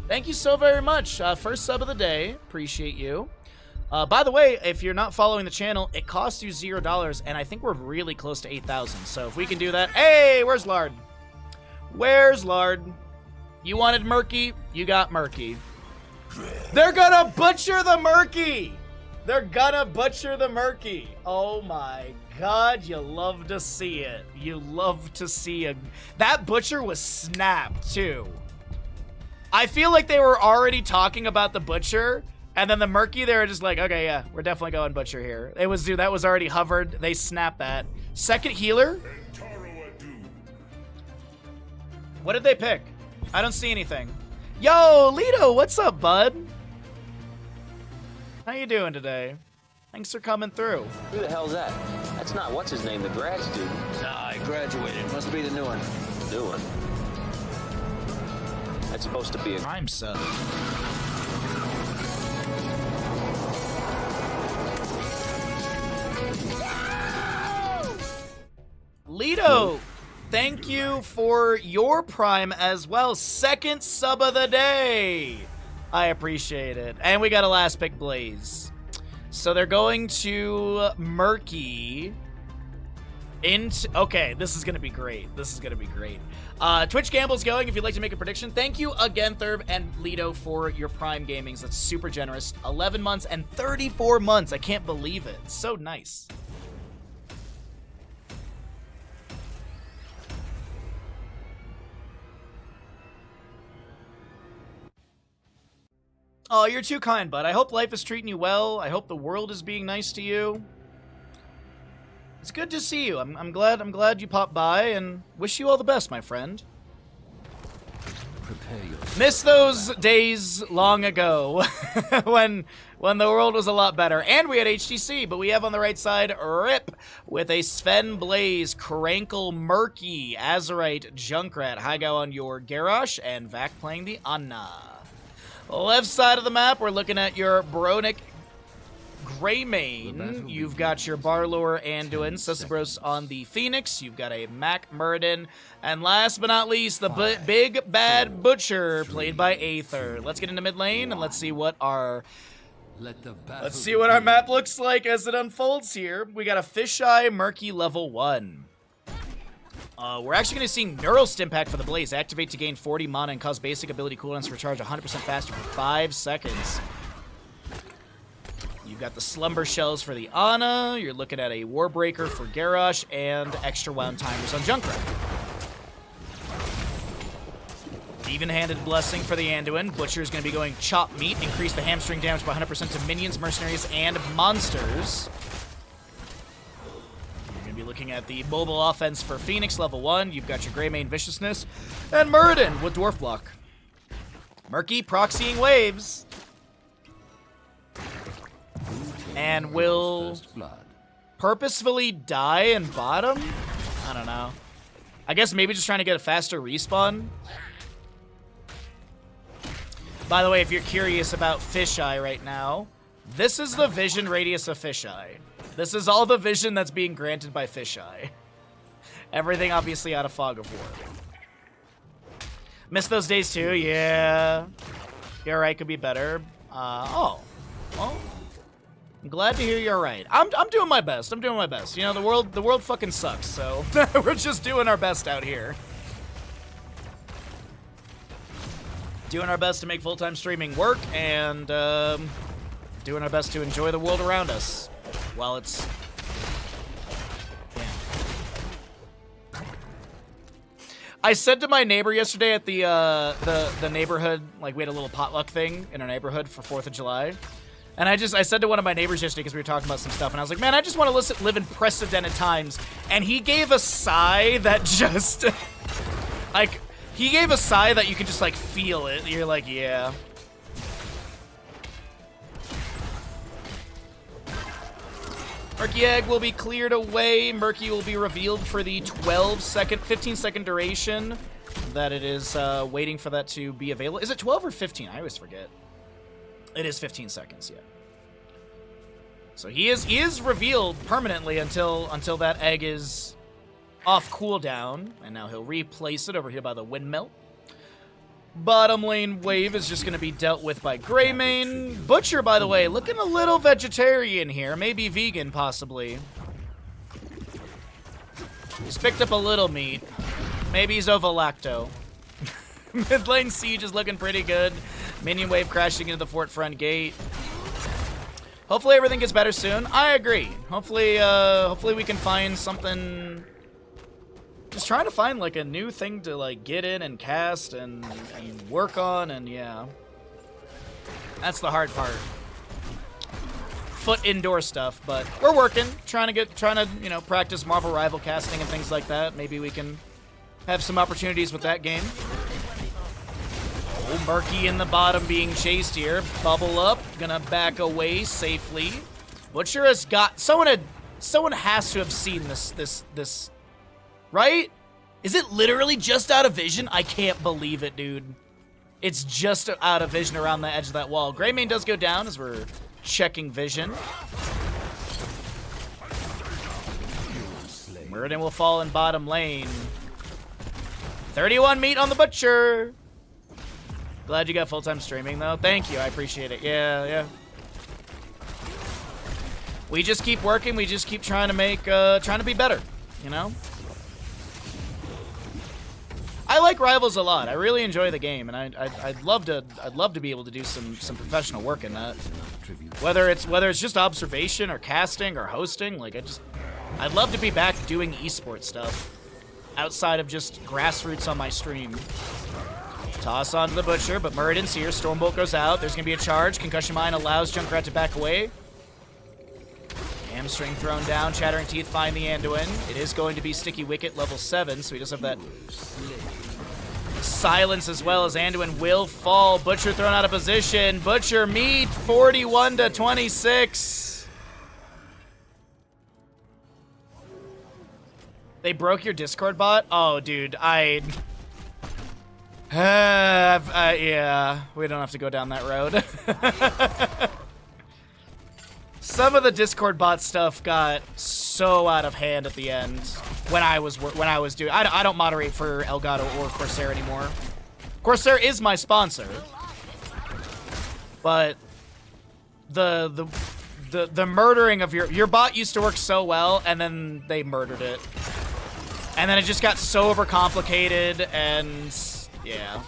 Thank you so very much. First sub of the day. Appreciate you. By the way, if you're not following the channel, it costs you $0, and I think we're really close to 8,000. So if we can do that... Hey, where's Lard? Where's Lard? You wanted Murky? You got Murky. They're gonna butcher the Murky! They're gonna butcher the Murky. Oh my god, you love to see it. You love to see a... That butcher was snapped, too. I feel like they were already talking about the butcher, and then the Murky, they were just like, okay, yeah, we're definitely going butcher here. It was, dude, that was already hovered. They snapped that. Second healer? What did they pick? I don't see anything. Yo, Lito, what's up, bud? How you doing today? Thanks for coming through. Who the hell's that? That's not what's his name, the grad student. Nah, I graduated. Must be the new one. New one. That's supposed to be a Prime sub. Lito, thank you for your Prime as well. Second sub of the day. I appreciate it. And we got a last pick, Blaze. So they're going to Murky. Okay, this is going to be great. This is going to be great. Twitch Gamble's going if you'd like to make a prediction. Thank you again, Thurb and Lito, for your Prime Gamings. That's super generous. 11 months and 34 months. I can't believe it. So nice. Oh, you're too kind, bud. I hope life is treating you well. I hope the world is being nice to you. It's good to see you. I'm glad you popped by, and wish you all the best, my friend. Miss those days long ago when the world was a lot better. And we had HTC, but we have on the right side Rip with a Sven Blaze, Krankle Murky, Azerite, Junkrat, Hygo on your Garrosh, and Vac playing the Anna. Left side of the map, we're looking at your Bronic Greymane. You've got your Barlore Anduin, Susabros on the Phoenix. You've got a Mac Muradin. And last but not least, the big bad Butcher, played by Aether. Let's get into mid lane and let's see what our map looks like as it unfolds here. We got a Fisheye Murky level 1. We're actually going to see Neural Stimpact for the Blaze. Activate to gain 40 mana and cause basic ability cooldowns to recharge 100% faster for 5 seconds. You've got the Slumber Shells for the Ana. You're looking at a Warbreaker for Garrosh and extra wound timers on Junkrat. Even-handed Blessing for the Anduin. Butcher is going to be going Chop Meat. Increase the hamstring damage by 100% to minions, mercenaries, and monsters. Be looking at the mobile offense for Phoenix level 1. You've got your Greymane Viciousness and Muradin with Dwarf Block. Murky proxying waves. And will purposefully die in bottom? I don't know. I guess maybe just trying to get a faster respawn. By the way, if you're curious about Fisheye right now, this is the vision radius of Fisheye. This is all the vision that's being granted by Fisheye. Everything obviously out of Fog of War. Miss those days too, yeah. You're right, could be better. Oh. Well, I'm glad to hear you're alright. I'm doing my best. I'm doing my best. You know, the world fucking sucks, so we're just doing our best out here. Doing our best to make full-time streaming work, and doing our best to enjoy the world around us while it's... I said to my neighbor yesterday at the neighborhood, like we had a little potluck thing in our neighborhood for 4th of July. And I said to one of my neighbors yesterday, because we were talking about some stuff, and I was like, man, I just want to live in precedented times. And he gave a sigh that just, like, he gave a sigh that you could just, like, feel it. You're like, yeah. Murky Egg will be cleared away. Murky will be revealed for the 15-second duration that it is waiting for that to be available. Is it 12 or 15? I always forget. It is 15 seconds, yeah. So he is revealed permanently until that egg is off cooldown, and now he'll replace it over here by the windmill. Bottom lane wave is just going to be dealt with by Greymane. Butcher, by the way, looking a little vegetarian here. Maybe vegan, possibly. He's picked up a little meat. Maybe he's ovo-lacto. Mid lane siege is looking pretty good. Minion wave crashing into the fort front gate. Hopefully everything gets better soon. I agree. Hopefully we can find something... Just trying to find, like, a new thing to, like, get in and cast and work on, and yeah. That's the hard part. Foot indoor stuff, but we're working. Trying to, you know, practice Marvel Rival casting and things like that. Maybe we can have some opportunities with that game. Oh, Murky in the bottom being chased here. Bubble up, gonna back away safely. Butcher has got... Someone has to have seen this... Right? Is it literally just out of vision? I can't believe it, dude. It's just out of vision around the edge of that wall. Greymane does go down as we're checking vision. Muradin will fall in bottom lane. 31 meat on the Butcher. Glad you got full-time streaming, though. Thank you. I appreciate it. Yeah. We just keep working. We just keep trying to be better, you know? I like Rivals a lot. I really enjoy the game, and I'd love to be able to do some professional work in that. Whether it's just observation or casting or hosting, like I'd love to be back doing esports stuff outside of just grassroots on my stream. Toss onto the Butcher, but Muradin's here. Stormbolt goes out. There's gonna be a charge. Concussion Mine allows Junkrat to back away. Hamstring thrown down. Chattering Teeth find the Anduin. It is going to be Sticky Wicket level 7, so he does have that silence as well as Anduin will fall. Butcher thrown out of position. Butcher meet 41-26. They broke your Discord bot? Oh, dude, yeah, we don't have to go down that road. Some of the Discord bot stuff got so out of hand at the end when I was doing. I don't moderate for Elgato or Corsair anymore. Corsair is my sponsor, but the murdering of your bot used to work so well, and then they murdered it, and then it just got so overcomplicated, and yeah.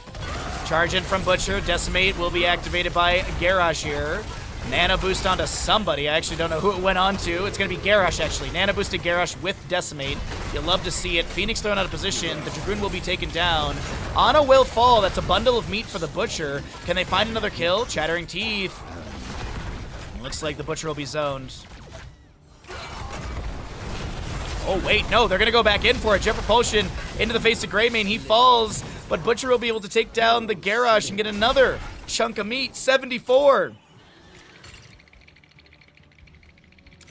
Charge in from Butcher. Decimate will be activated by Garrosh here. Nano boost onto somebody. I actually don't know who it went on to. It's going to be Garrosh, actually. Nano boosted Garrosh with Decimate. You'll love to see it. Phoenix thrown out of position. The Dragoon will be taken down. Ana will fall. That's a bundle of meat for the Butcher. Can they find another kill? Chattering Teeth. Looks like the Butcher will be zoned. Oh, wait. No, they're going to go back in for it. Jet Propulsion into the face of Greymane. He falls, but Butcher will be able to take down the Garrosh and get another chunk of meat. 74.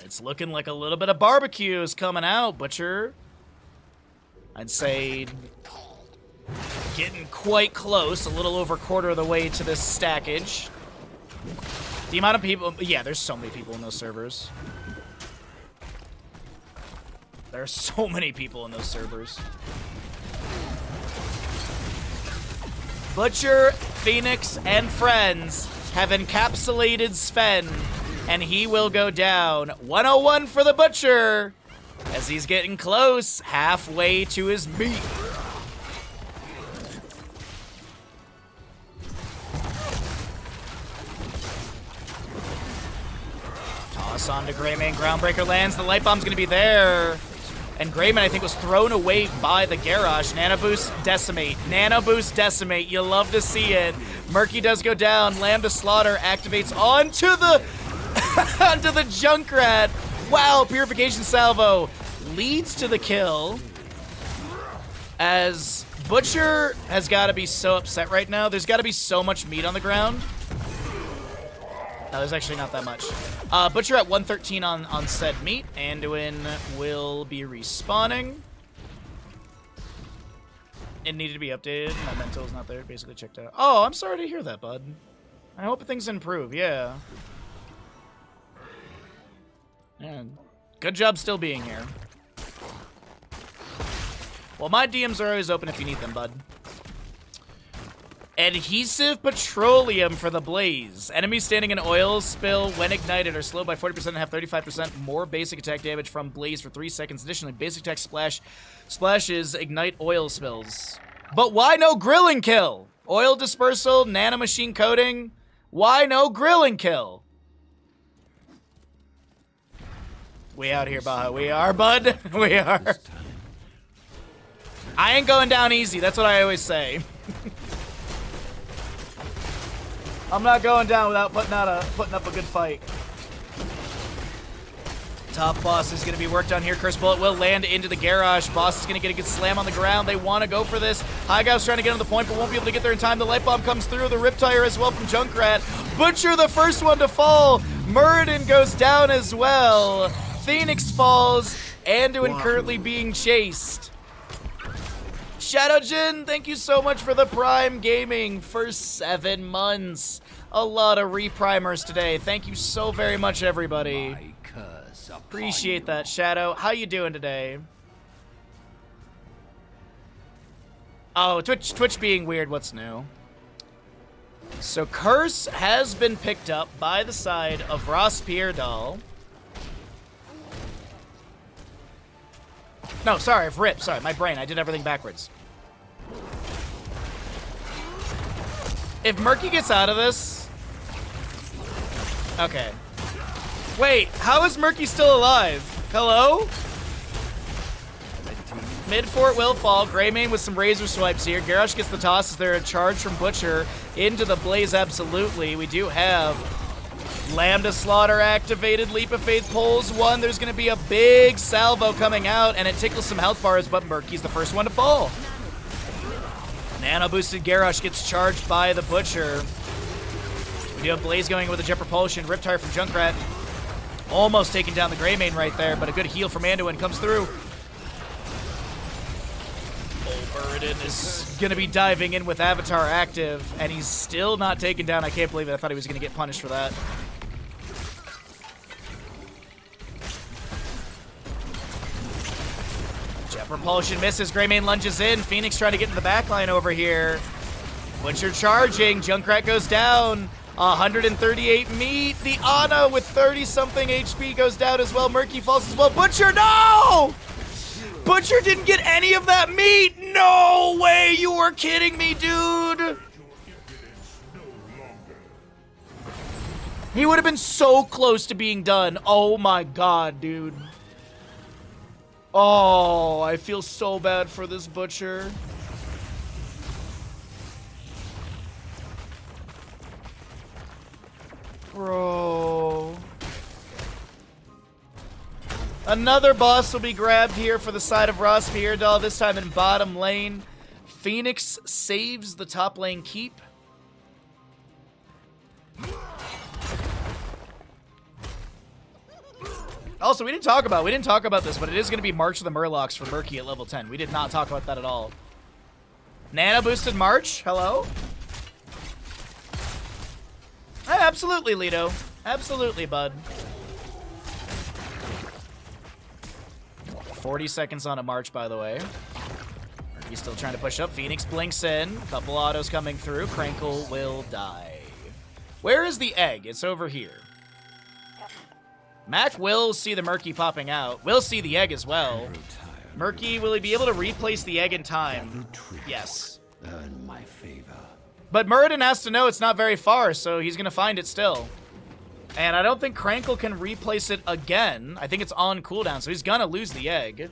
It's looking like a little bit of barbecue is coming out, Butcher. I'd say getting quite close, a little over a quarter of the way to this stackage. The amount of people, yeah, there's so many people in those servers. There are so many people in those servers. Butcher, Phoenix, and friends have encapsulated Sven and he will go down. 101 for the Butcher, as he's getting close, halfway to his meat. Toss on to Greymane, Groundbreaker lands, the Light Bomb's gonna be there. And Greymane, I think, was thrown away by the Garrosh. Nano Boost, Decimate. Nano Boost, Decimate. You love to see it. Murky does go down. Lambda Slaughter activates onto the onto the Junkrat. Wow, Purification Salvo leads to the kill. As Butcher has got to be so upset right now. There's got to be so much meat on the ground. No, there's actually not that much. Butcher at 113 on said meat. Anduin will be respawning. It needed to be updated. My mental is not there. Basically checked out. Oh, I'm sorry to hear that, bud. I hope things improve. Yeah. Man, good job still being here. Well, my DMs are always open if you need them, bud. Adhesive Petroleum for the Blaze. Enemies standing in oil spill when ignited are slowed by 40% and have 35% more basic attack damage from Blaze for 3 seconds. Additionally, basic attack splashes ignite oil spills. But why no grilling kill? Oil dispersal, nanomachine coating. Why no grilling kill? We out here, Baha. We are, bud. We are. I ain't going down easy. That's what I always say. I'm not going down without putting up a good fight. Top boss is going to be worked on here. Curse Bullet will land into the Garrosh. Boss is going to get a good slam on the ground. They want to go for this. High Guy's trying to get on the point, but won't be able to get there in time. The Light Bomb comes through. The Riptire as well from Junkrat. Butcher, the first one to fall. Muradin goes down as well. Phoenix falls. Anduin currently being chased. Shadowjin, thank you so much for the Prime Gaming for 7 months. A lot of reprimers today. Thank you so very much, everybody. Appreciate that, Shadow. How you doing today? Oh, Twitch being weird. What's new? So Curse has been picked up by the side of Ross Pierdahl. No, sorry, I've ripped. Sorry, my brain. I did everything backwards. If Murky gets out of this... Okay. Wait, how is Murky still alive? Hello? Mid-fort will fall. Greymane with some razor swipes here. Garrosh gets the toss. Is there a charge from Butcher into the Blaze? Absolutely. We do have Lambda Slaughter activated. Leap of Faith pulls one. There's going to be a big salvo coming out, and it tickles some health bars, but Murky's the first one to fall. Nano-boosted Garrosh gets charged by the Butcher. We do have Blaze going with a Jet Propulsion. Riptire from Junkrat. Almost taking down the Greymane right there, but a good heal from Anduin comes through. Muradin is going to be diving in with Avatar active, and he's still not taken down. I can't believe it. I thought he was going to get punished for that. Jet Propulsion misses. Greymane lunges in. Phoenix trying to get in the backline over here. Butcher charging. Junkrat goes down. 138 meat. The Ana with 30-something HP goes down as well. Murky falls as well. Butcher, no! Butcher didn't get any of that meat! No way! You were kidding me, dude! He would have been so close to being done. Oh my god, dude. Oh, I feel so bad for this Butcher. Bro. Another boss will be grabbed here for the side of Ross Pierdahl, this time in bottom lane. Phoenix saves the top lane keep. Also, we didn't talk about this, but it is going to be March of the Murlocs for Murky at level 10. We did not talk about that at all. Nano boosted March. Hello? Absolutely, Lito. Absolutely, bud. 40 seconds on a March, by the way. He's still trying to push up. Phoenix blinks in. Couple autos coming through. Crankle will die. Where is the egg? It's over here. Mac will see the Murky popping out. We'll see the egg as well. Murky, will he be able to replace the egg in time? Yes. Earn my favor. But Muradin has to know it's not very far, so he's going to find it still. And I don't think Krankle can replace it again. I think it's on cooldown, so he's going to lose the egg.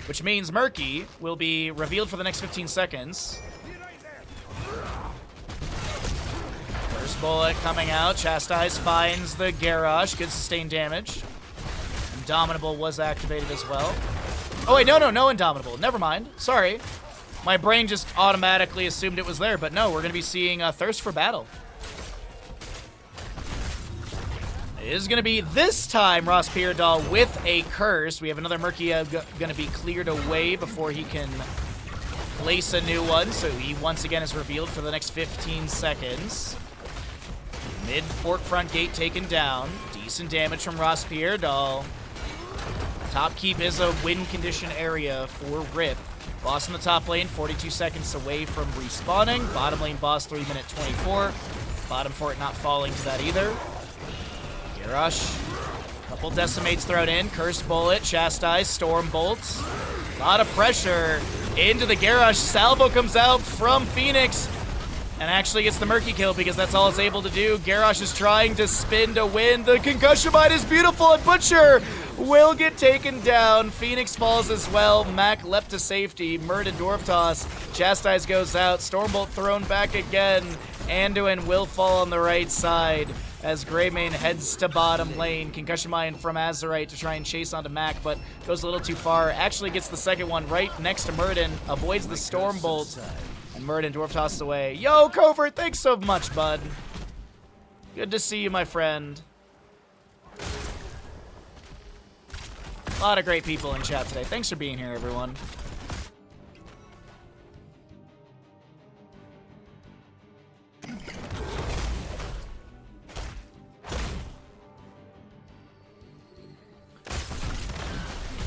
Which means Murky will be revealed for the next 15 seconds. First bullet coming out. Chastise finds the Garrosh. Good sustained damage. Indomitable was activated as well. Oh, wait, no Indomitable. Never mind. Sorry. My brain just automatically assumed it was there, but no, we're going to be seeing Thirst for Battle. It is going to be this time Ross Peerdahl with a curse. We have another Murky going to be cleared away before he can place a new one, so he once again is revealed for the next 15 seconds. Mid Fort Front Gate taken down. Decent damage from Ross Peerdahl. Top keep is a win condition area for Rip. Boss in the top lane, 42 seconds away from respawning. Bottom lane boss, 3 minute 24. Bottom fort not falling to that either. Garrosh, couple decimates thrown in. Curse bullet, chastise, storm bolts. A lot of pressure into the Garrosh. Salvo comes out from Phoenix and actually gets the Murky kill because that's all it's able to do. Garrosh is trying to spin to win. The concussion bite is beautiful, and Butcher will get taken down. Phoenix falls as well. Mac leapt to safety. Murd and Dwarf Toss. Chastise goes out. Stormbolt thrown back again. Anduin will fall on the right side as Greymane heads to bottom lane. Concussion Mine from Azerite to try and chase onto Mac, but goes a little too far. Actually gets the second one right next to Murden. Avoids the Stormbolt. And Murden Dwarf tosses away. Yo, Covert, thanks so much, bud. Good to see you, my friend. A lot of great people in chat today. Thanks for being here, everyone.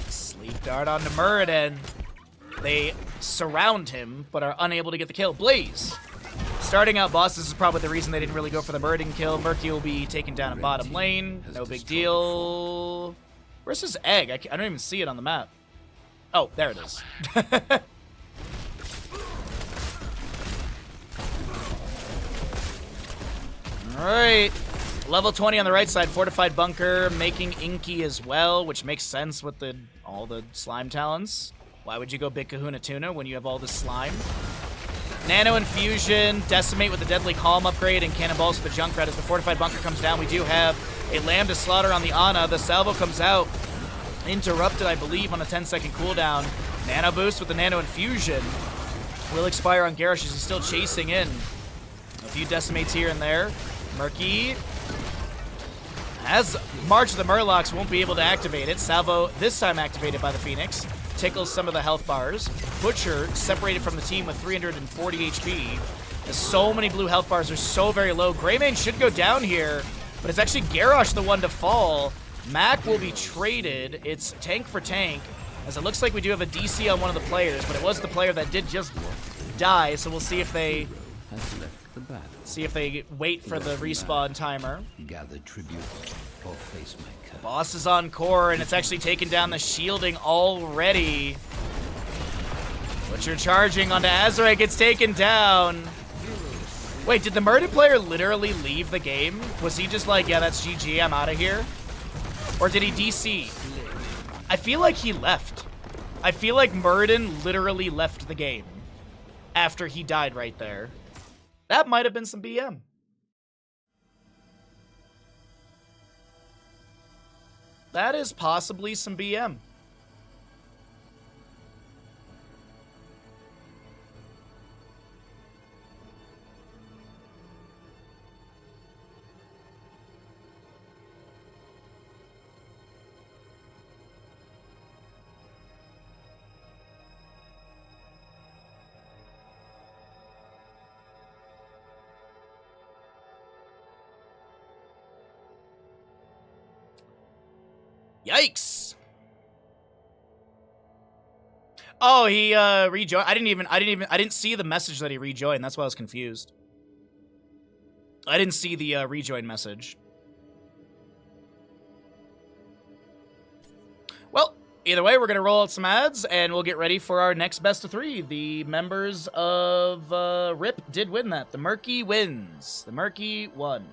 Sleep dart onto Muradin. They surround him, but are unable to get the kill. Blaze! Starting out boss, this is probably the reason they didn't really go for the Muradin kill. Murky will be taken down in bottom lane. No big deal. Where's his egg? I don't even see it on the map. Oh, there it is. Alright. Level 20 on the right side. Fortified bunker, making Inky as well, which makes sense with all the slime talents. Why would you go Big Kahuna Tuna when you have all this slime? Nano Infusion, Decimate with the Deadly Calm upgrade, and Cannonballs with the Junkrat. As the Fortified bunker comes down, we do have a Lambda Slaughter on the Ana. The Salvo comes out. Interrupted, I believe, on a 10-second cooldown. Nano Boost with the Nano Infusion. Will expire on Garrosh as he's still chasing in. A few Decimates here and there. Murky has March of the Murlocs, won't be able to activate it. Salvo, this time activated by the Phoenix. Tickles some of the health bars. Butcher, separated from the team with 340 HP. As so many blue health bars are so very low. Greymane should go down here, but it's actually Garrosh the one to fall. Mac will be traded. It's tank for tank, as it looks like we do have a DC on one of the players, but it was the player that did just die, so we'll see if they wait for the respawn timer. Gather tribute or face my curse. Boss is on core, and it's actually taken down the shielding already. Butcher charging onto Azerite, gets taken down. Wait, did the murdered player literally leave the game? Was he just like, yeah, that's GG, I'm out of here? Or did he DC? I feel like he left. I feel like Murden literally left the game after he died right there. That might have been some BM. That is possibly some BM. Yikes! Oh, he rejoined. I didn't see the message that he rejoined. That's why I was confused. I didn't see the rejoin message. Either way, we're going to roll out some ads, and we'll get ready for our next best of 3. The members of RIP did win that. The Murky wins. The Murky won.